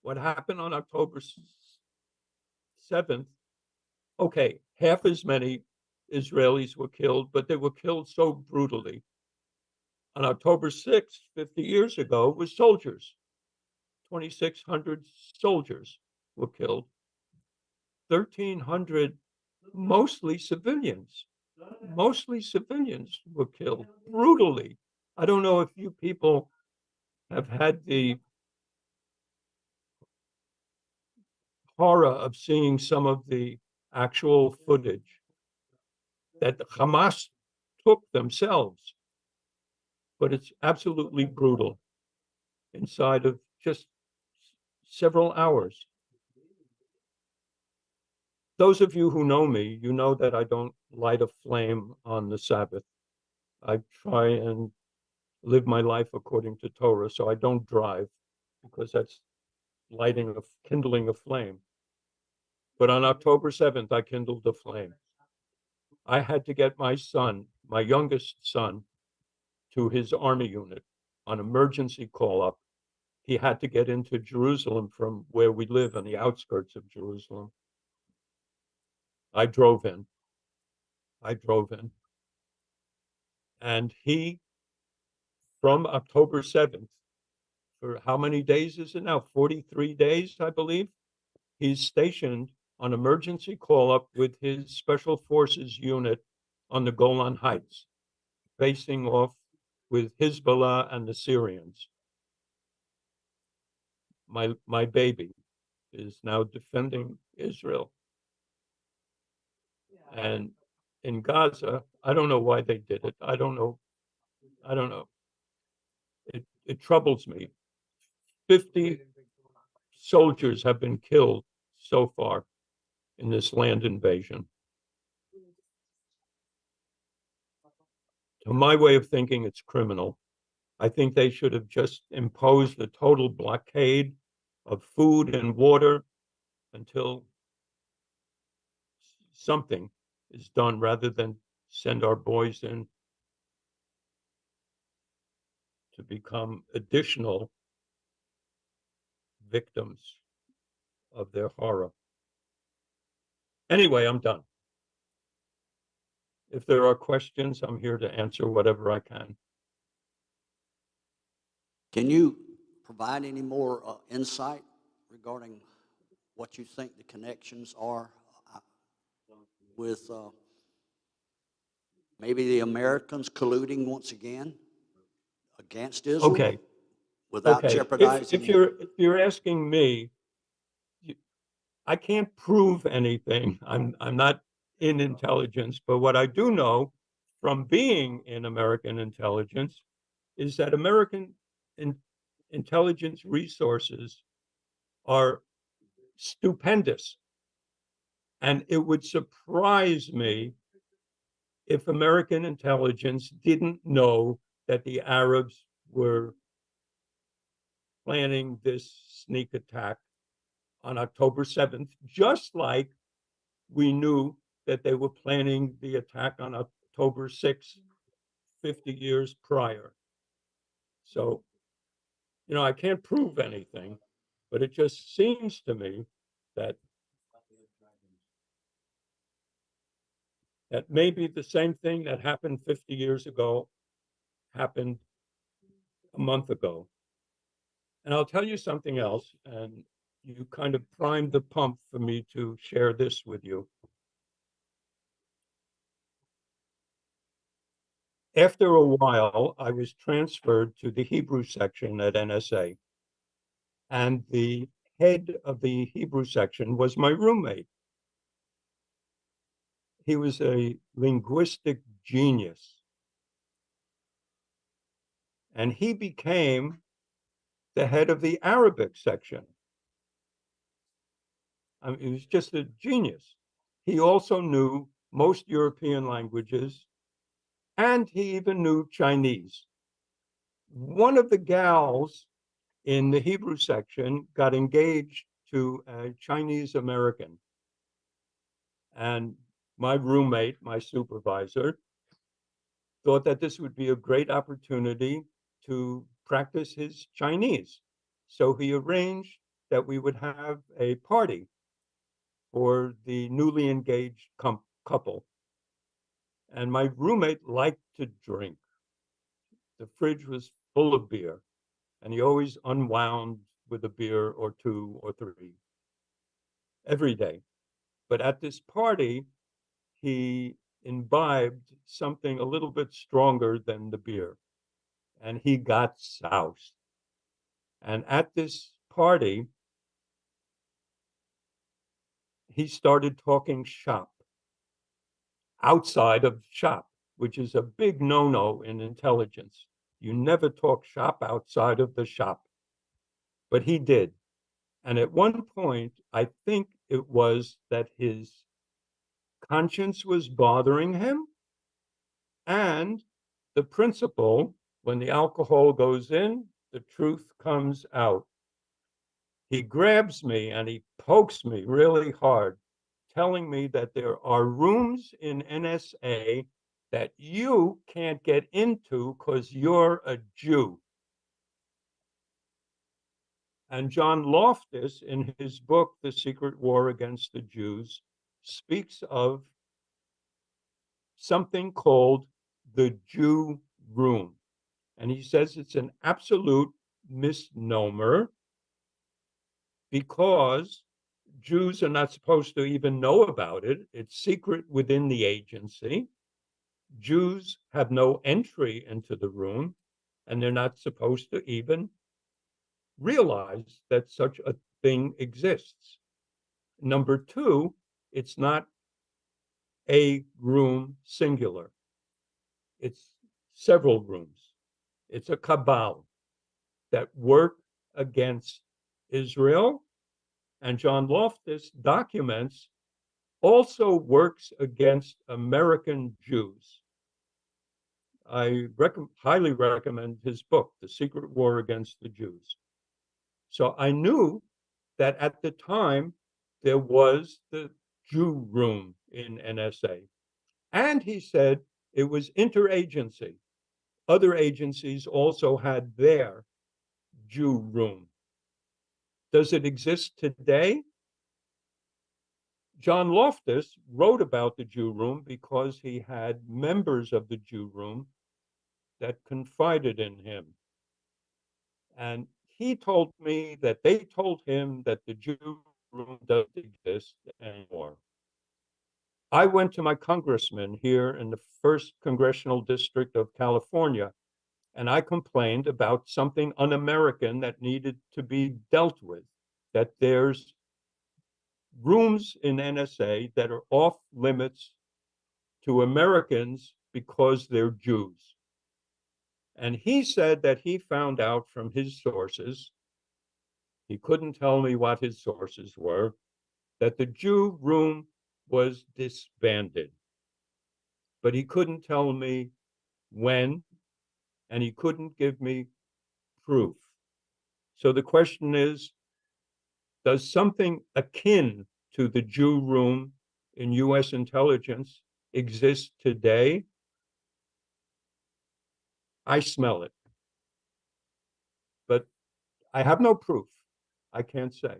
What happened on October 7th? Okay, half as many Israelis were killed, but they were killed so brutally. On October 6th, 50 years ago, was soldiers. 2,600 soldiers were killed. 1,300, mostly civilians were killed brutally. I don't know if you people have had the horror of seeing some of the actual footage that Hamas took themselves, but it's absolutely brutal inside of just several hours. Those of you who know me, you know that I don't light a flame on the Sabbath. I try and live my life according to Torah, so I don't drive because that's kindling a flame. But on October 7th, I kindled a flame. I had to get my son, my youngest son, to his army unit on emergency call-up. He had to get into Jerusalem from where we live on the outskirts of Jerusalem. I drove in. And he, from October 7th, for how many days is it now? 43 days, I believe. He's stationed on emergency call-up with his Special Forces unit on the Golan Heights, facing off with Hezbollah and the Syrians. My baby is now defending Israel. And in Gaza, I don't know why they did it. I don't know. It troubles me. 50 soldiers have been killed so far in this land invasion. To my way of thinking, it's criminal. I think they should have just imposed a total blockade of food and water until something is done, rather than send our boys in to become additional victims of their horror. Anyway, I'm done. If there are questions, I'm here to answer whatever I can. Can you provide any more insight regarding what you think the connections are with maybe the Americans colluding once again against Israel Okay, without okay. jeopardizing? If you're asking me, I can't prove anything. I'm not in intelligence, but what I do know from being in American intelligence is that American intelligence resources are stupendous. And it would surprise me if American intelligence didn't know that the Arabs were planning this sneak attack on October 7th, just like we knew that they were planning the attack on October 6th, 50 years prior. So, I can't prove anything, but it just seems to me that maybe the same thing that happened 50 years ago happened a month ago. And I'll tell you something else, and you kind of primed the pump for me to share this with you. After a while, I was transferred to the Hebrew section at NSA, and the head of the Hebrew section was my roommate. He was a linguistic genius, and he became the head of the Arabic section. I mean, he was just a genius. He also knew most European languages, and he even knew Chinese. One of the gals in the Hebrew section got engaged to a Chinese American. And my roommate, my supervisor, thought that this would be a great opportunity to practice his Chinese. So he arranged that we would have a party for the newly engaged couple. And my roommate liked to drink. The fridge was full of beer, and he always unwound with a beer or two or three every day. But at this party, he imbibed something a little bit stronger than the beer, and he got soused. And at this party, he started talking shop outside of shop, which is a big no-no in intelligence. You never talk shop outside of the shop. But he did. And at one point, I think it was that his conscience was bothering him. And the principle, when the alcohol goes in, the truth comes out. He grabs me and he pokes me really hard, telling me that there are rooms in NSA that you can't get into because you're a Jew. And John Loftus, in his book, The Secret War Against the Jews, speaks of something called the Jew room. And he says it's an absolute misnomer because Jews are not supposed to even know about it. It's secret within the agency. Jews have no entry into the room, and they're not supposed to even realize that such a thing exists. Number two, it's not a room singular. It's several rooms. It's a cabal that work against Israel. And John Loftus documents also works against American Jews. I highly recommend his book, The Secret War Against the Jews. So I knew that at the time there was the Jew room in NSA. And he said it was interagency. Other agencies also had their Jew room. Does it exist today? John Loftus wrote about the Jew room because he had members of the Jew room that confided in him. And he told me that they told him that the Jew room doesn't exist anymore. I went to my congressman here in the 1st Congressional District of California, and I complained about something un-American that needed to be dealt with, that there's rooms in NSA that are off limits to Americans because they're Jews. And he said that he found out from his sources, he couldn't tell me what his sources were, that the Jew room was disbanded. But he couldn't tell me when, and he couldn't give me proof. So the question is, does something akin to the Jew room in US intelligence exist today? I smell it, but I have no proof. I can't say.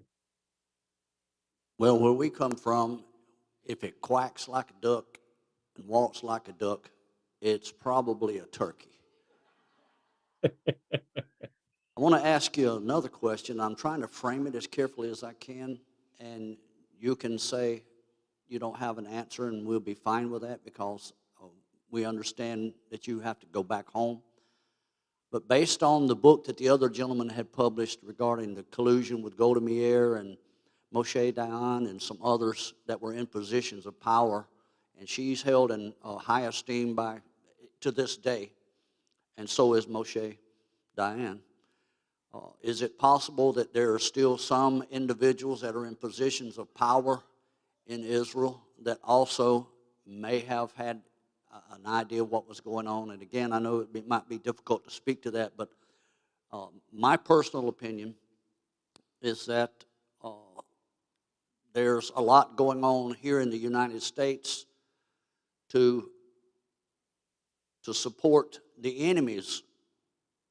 Well, where we come from, if it quacks like a duck and walks like a duck, it's probably a turkey. I want to ask you another question. I'm trying to frame it as carefully as I can, and you can say you don't have an answer, and we'll be fine with that because we understand that you have to go back home. But based on the book that the other gentleman had published regarding the collusion with Golda Meir and Moshe Dayan and some others that were in positions of power, and she's held in high esteem to this day, and so is Moshe Dayan. Is it possible that there are still some individuals that are in positions of power in Israel that also may have had an idea of what was going on? And again, I know it might be difficult to speak to that, but my personal opinion is that there's a lot going on here in the United States to support the enemies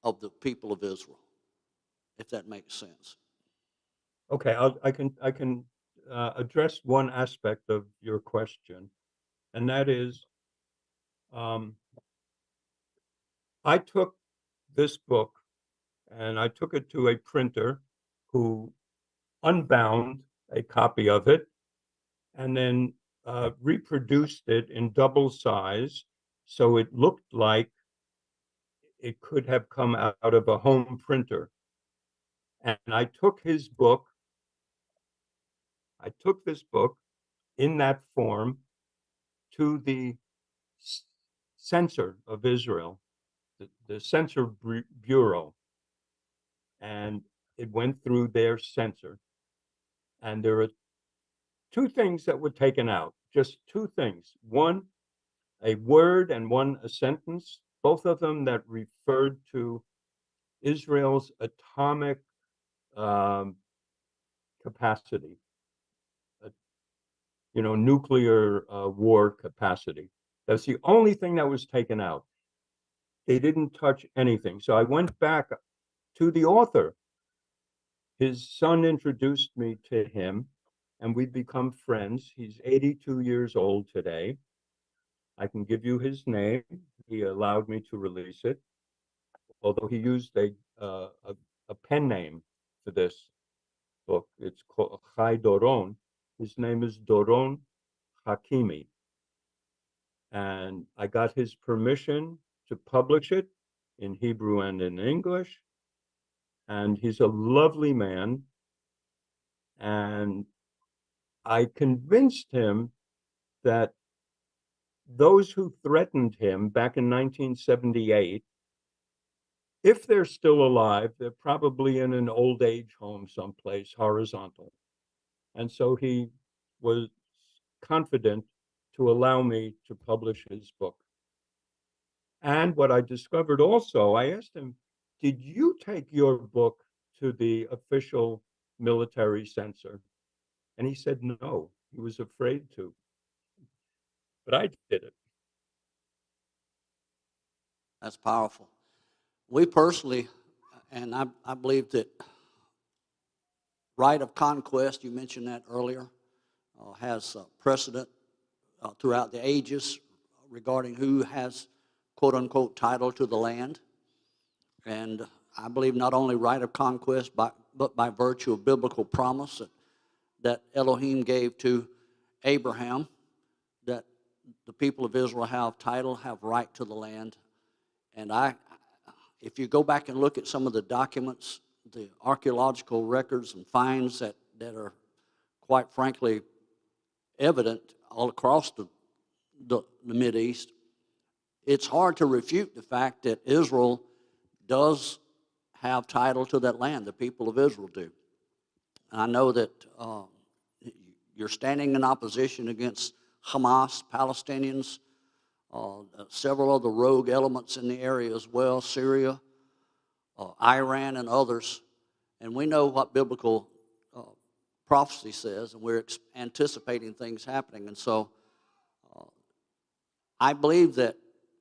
of the people of Israel, if that makes sense. Okay, I can address one aspect of your question, and that is, I took this book and I took it to a printer who unbound a copy of it and then reproduced it in double size so it looked like it could have come out of a home printer. And I took this book in that form to the censor of Israel, the censor bureau, and it went through their censor. And there are two things that were taken out, just two things. One, a word, and one, a sentence, both of them that referred to Israel's atomic capacity, nuclear war capacity. That's the only thing that was taken out. They didn't touch anything. So I went back to the author. His son introduced me to him, and we've become friends. He's 82 years old today. I can give you his name. He allowed me to release it, although he used a pen name for this book. It's called Chai Doron. His name is Doron Hakimi. And I got his permission to publish it in Hebrew and in English. And he's a lovely man. And I convinced him that those who threatened him back in 1978, if they're still alive, they're probably in an old age home someplace horizontal. And so he was confident to allow me to publish his book. And what I discovered also, I asked him, did you take your book to the official military censor? And he said no, he was afraid to. But I did it. That's powerful. We personally, and I believe that right of conquest, you mentioned that earlier, has precedent throughout the ages regarding who has quote unquote title to the land. And I believe not only right of conquest, but by virtue of biblical promise that Elohim gave to Abraham, that the people of Israel have title, have right to the land. And if you go back and look at some of the documents, the archaeological records and finds that are quite frankly evident all across the Mideast, it's hard to refute the fact that Israel does have title to that land. The people of Israel do. And I know that you're standing in opposition against Hamas, Palestinians, several other rogue elements in the area as well, Syria, Iran, and others. And we know what biblical prophecy says, and we're anticipating things happening. And so I believe that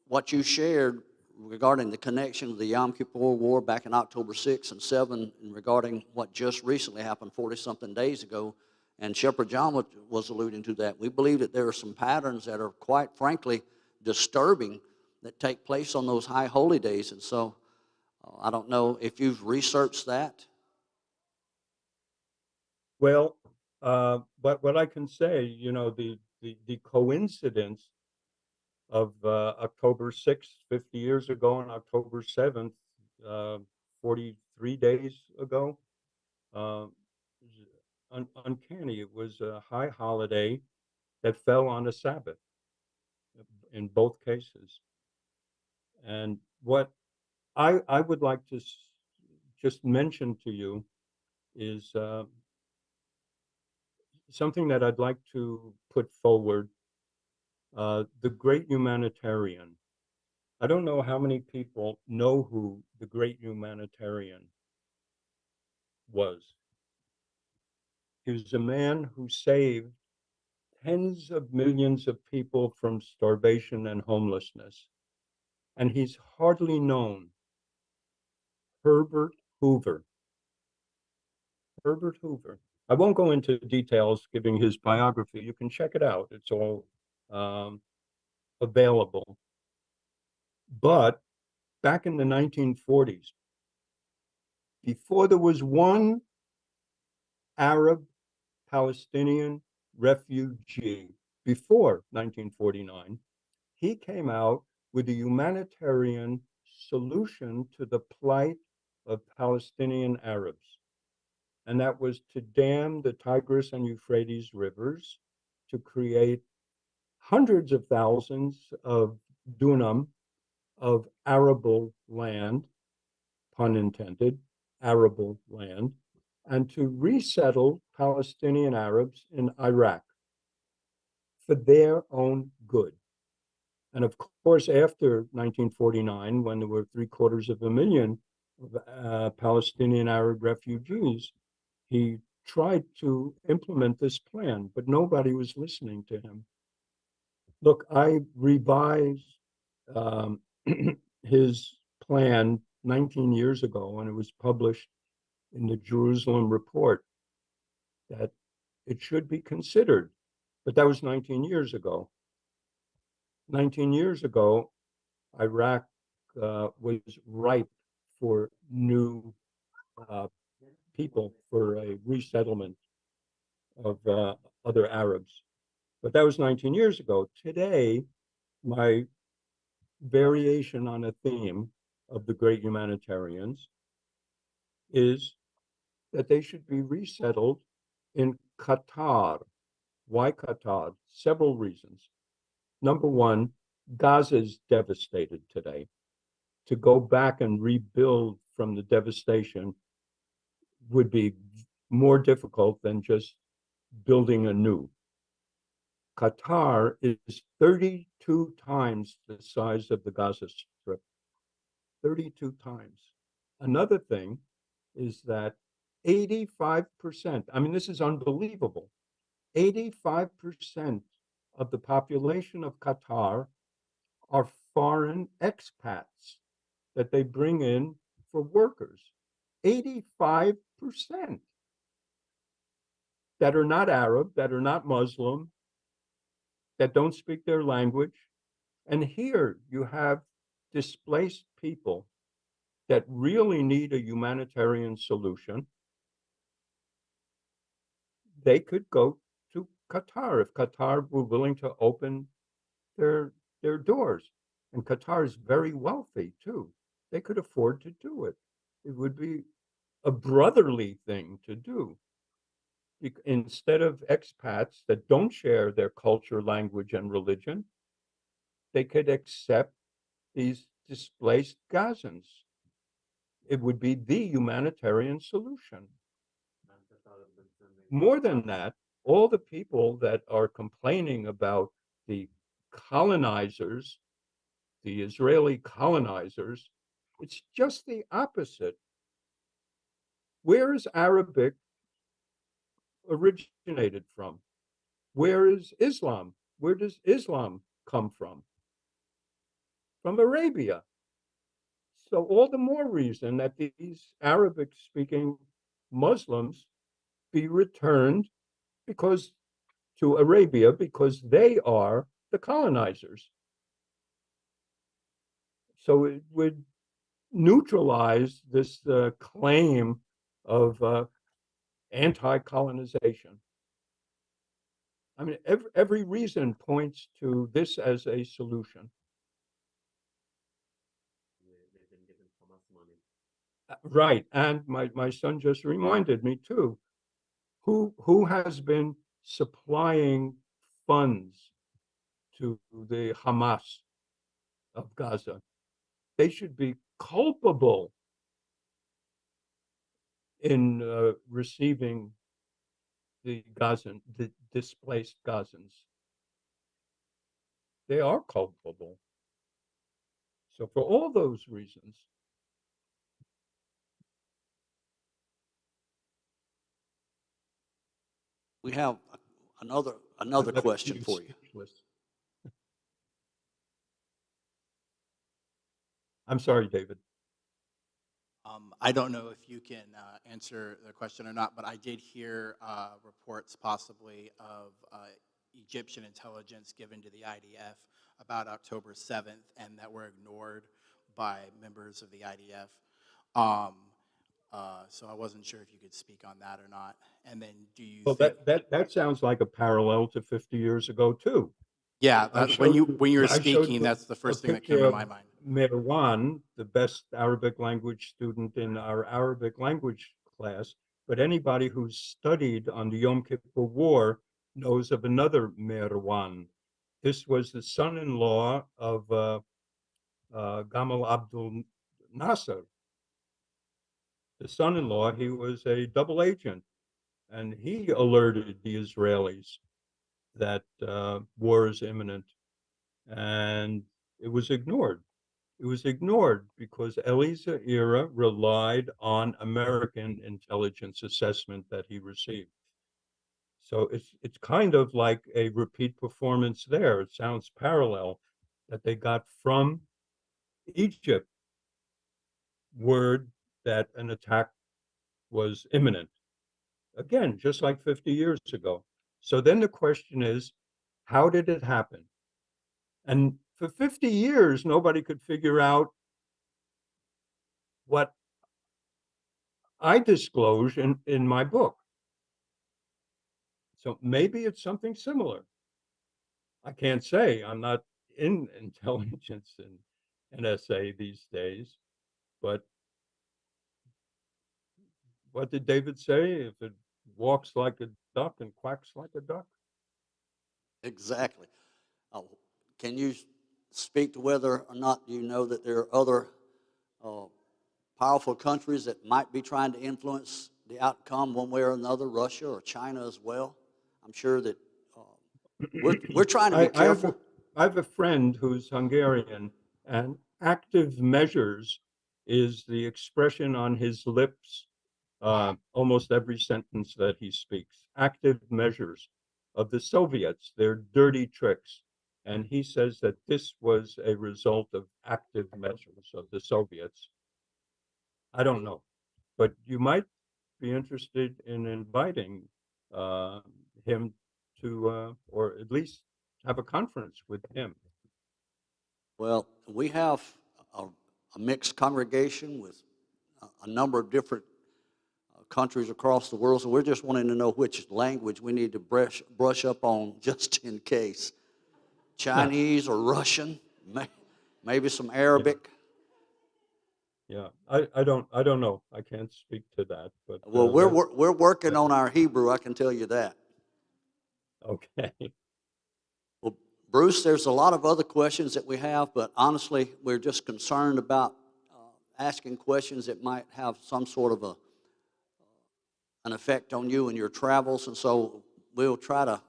what you shared regarding the connection of the Yom Kippur War back in October 6 and 7, and regarding what just recently happened 40-something days ago, and Shepherd John was alluding to that. We believe that there are some patterns that are quite frankly disturbing that take place on those high holy days. And so I don't know if you've researched that. Well, but what I can say, the coincidence of October 6th, 50 years ago, and October 7th, 43 days ago, uh, uncanny. It was a high holiday that fell on a Sabbath in both cases. And what I would like to just mention to you is something that I'd like to put forward, the great humanitarian. I don't know how many people know who the great humanitarian was. He was a man who saved tens of millions of people from starvation and homelessness. And he's hardly known. Herbert Hoover. Herbert Hoover. I won't go into details giving his biography. You can check it out. It's all available. But back in the 1940s, before there was one Arab Palestinian refugee, before 1949, he came out with a humanitarian solution to the plight of Palestinian Arabs. And that was to dam the Tigris and Euphrates rivers to create hundreds of thousands of dunam of arable land, pun intended, arable land, and to resettle Palestinian Arabs in Iraq for their own good. And of course, after 1949, when there were 750,000 Palestinian Arab refugees, he tried to implement this plan, but nobody was listening to him. Look, I revised his plan 19 years ago, and it was published in the Jerusalem Report that it should be considered. But that was 19 years ago. 19 years ago, Iraq was ripe for new people, for a resettlement of other Arabs. But that was 19 years ago. Today, my variation on a theme of the great humanitarians is that they should be resettled in Qatar. Why Qatar? Several reasons. Number one, Gaza is devastated today. To go back and rebuild from the devastation would be more difficult than just building anew. Qatar is 32 times the size of the Gaza Strip. 32 times. Another thing is that 85%, I mean, this is unbelievable. 85% of the population of Qatar are foreign expats that they bring in for workers. 85% that are not Arab, that are not Muslim, that don't speak their language. And here you have displaced people that really need a humanitarian solution. They could go to Qatar if Qatar were willing to open their their doors. And Qatar is very wealthy too. They could afford to do it. It would be a brotherly thing to do. Instead of expats that don't share their culture, language, and religion, they could accept these displaced Gazans. It would be the humanitarian solution. More than that, all the people that are complaining about the colonizers, the Israeli colonizers, it's just the opposite. Where is Arabic originated from? Where is Islam? Where does Islam come from? From Arabia. So all the more reason that these Arabic speaking Muslims be returned because to Arabia because they are the colonizers. So it would neutralize this claim of anti-colonization. I mean, every reason points to this as a solution. They've been given Hamas money. Right, and my son just reminded me too. Who has been supplying funds to the Hamas of Gaza? They should be culpable in receiving the displaced Gazans. They are culpable. So for all those reasons, We have another I question for you. speechless. I'm sorry, David. I don't know if you can answer the question or not, but I did hear reports possibly of Egyptian intelligence given to the IDF about October 7th and that were ignored by members of the IDF. So I wasn't sure if you could speak on that or not. And then do you Well, think... that sounds like a parallel to 50 years ago too. Yeah, when you were speaking, that's the first thing that came to my mind. Mirwan, the best Arabic language student in our Arabic language class, but anybody who's studied on the Yom Kippur War knows of another Mirwan. This was the son-in-law of Gamal Abdul Nasser. The son-in-law, he was a double agent, and he alerted the Israelis that war is imminent, and it was ignored. It was ignored because Eli Zaira relied on American intelligence assessment that he received. So it's kind of like a repeat performance there. It sounds parallel that they got from Egypt word that an attack was imminent. Again, just like 50 years ago. So then the question is, how did it happen? And for 50 years, nobody could figure out what I disclose in my book. So maybe it's something similar. I can't say. I'm not in intelligence and NSA these days, but what did David say? If it walks like a duck and quacks like a duck? Exactly. Can you speak to whether or not you know that there are other powerful countries that might be trying to influence the outcome one way or another, Russia or China as well? I'm sure that We're trying to be careful. I have a friend who's Hungarian, and active measures is the expression on his lips almost every sentence that he speaks. Active measures of the Soviets, their dirty tricks. And he says that this was a result of active measures of the Soviets. I don't know, but you might be interested in inviting uh, him to, or at least have a conference with him. Well, we have a mixed congregation with a number of different countries across the world, so we're just wanting to know which language we need to brush up on just in case. Chinese or Russian, maybe some Arabic. Yeah, I don't know. I can't speak to that, but Well, we're working on our Hebrew, I can tell you that. okay. Well, Bruce, there's a lot of other questions that we have, but honestly, we're just concerned about asking questions that might have some sort of an effect on you and your travels, and so we'll try to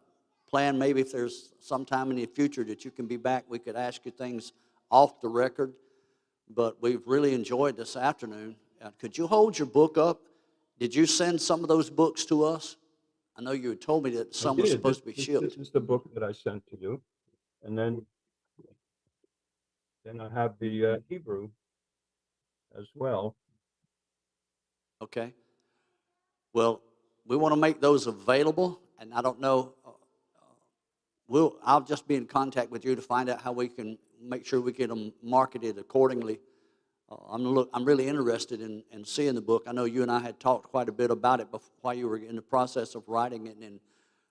plan maybe if there's some time in the future that you can be back, we could ask you things off the record, but we've really enjoyed this afternoon. Could you hold your book up? Did you send some of those books to us? I know you had told me that some were supposed to be This shipped. is the book that I sent to you, and then I have the Hebrew as well. Okay. Well, we want to make those available, and I don't know. I'll just be in contact with you to find out how we can make sure we get them marketed accordingly. I'm really interested in seeing the book. I know you and I had talked quite a bit about it while you were in the process of writing it, and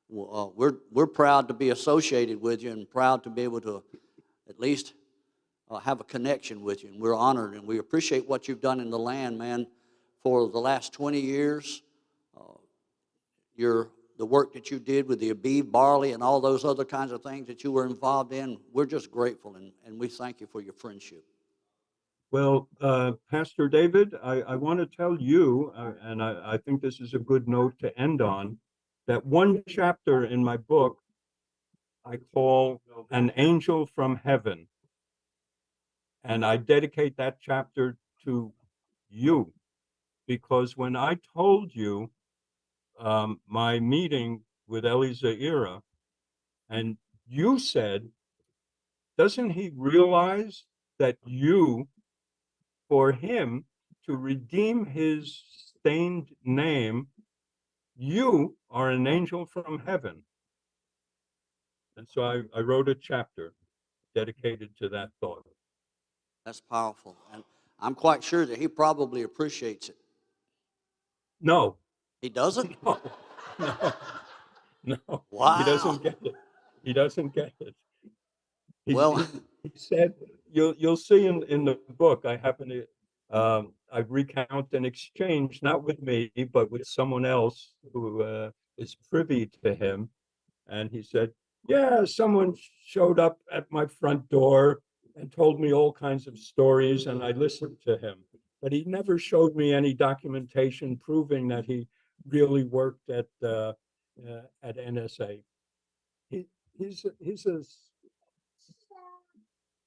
we're proud to be associated with you and proud to be able to at least have a connection with you. And we're honored, and we appreciate what you've done in the land, man, for the last 20 years. The work that you did with the Aviv barley and all those other kinds of things that you were involved in, we're just grateful, and we thank you for your friendship. Well, Pastor David, I want to tell you, and I think this is a good note to end on, that one chapter in my book I call An Angel from Heaven. And I dedicate that chapter to you, because when I told you my meeting with Eliezer, and you said, doesn't he realize that you, for him to redeem his stained name, you are an angel from heaven? And so I wrote a chapter dedicated to that thought. That's powerful, and I'm quite sure that he probably appreciates it. No, He doesn't? no, no, no. He Wow. doesn't get it. He doesn't get it. He, Well, he, he said, you'll see in the book, I happen to, I recount an exchange, not with me, but with someone else who is privy to him. And he said, yeah, someone showed up at my front door and told me all kinds of stories, and I listened to him. But he never showed me any documentation proving that he really worked at NSA. He's a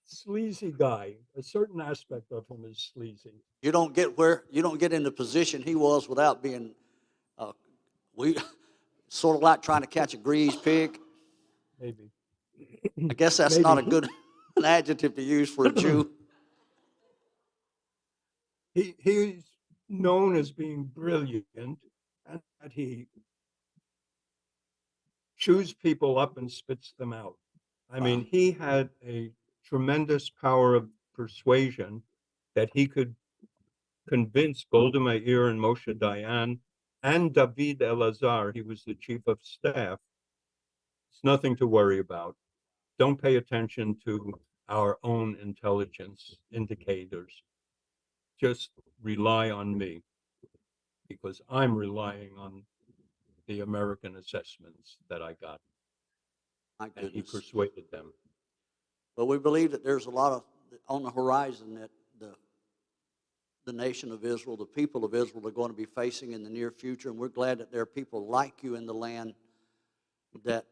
sleazy guy. A certain aspect of him is sleazy. you don't get in the position he was without being, we sort of like trying to catch a greased pig. Maybe. I guess that's not a good an adjective to use for a Jew. He's known as being brilliant, and that he chews people up and spits them out. I mean, he had a tremendous power of persuasion that he could convince Golda Meir and Moshe Dayan and David Elazar. He was the chief of staff. It's nothing to worry about. Don't pay attention to our own intelligence indicators. Just rely on me, because I'm relying on the American assessments that I got. My And he goodness. persuaded them. But we believe that there's a lot of on the horizon that the nation of Israel, the people of Israel, are going to be facing in the near future, and we're glad that there are people like you in the land that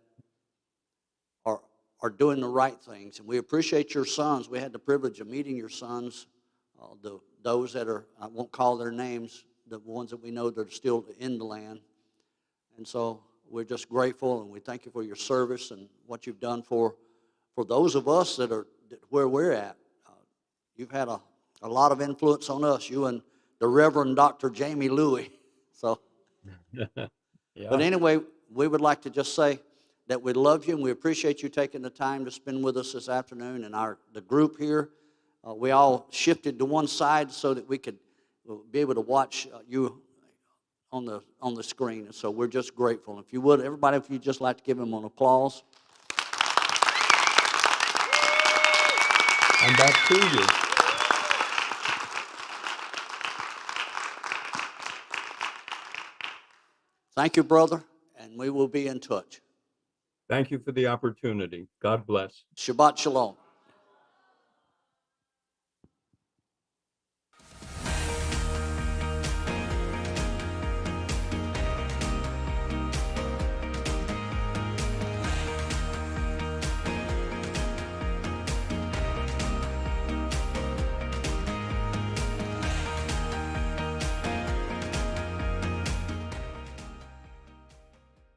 are doing the right things. And we appreciate your sons. We had the privilege of meeting your sons, those that are, I won't call their names, the ones that we know that are still in the land. And so we're just grateful, and we thank you for your service and what you've done for those of us that are where we're at. You've had a lot of influence on us, you and the Reverend Dr. Jamie Louie. So, but Yeah. anyway, we would like to just say that we love you and we appreciate you taking the time to spend with us this afternoon. And the group here, we all shifted to one side so that we could be able to watch you on the screen. And so we're just grateful. If you would, everybody, if you'd just like to give him an applause. And back to you. Thank you, brother, and we will be in touch. Thank you for the opportunity. God bless. Shabbat shalom.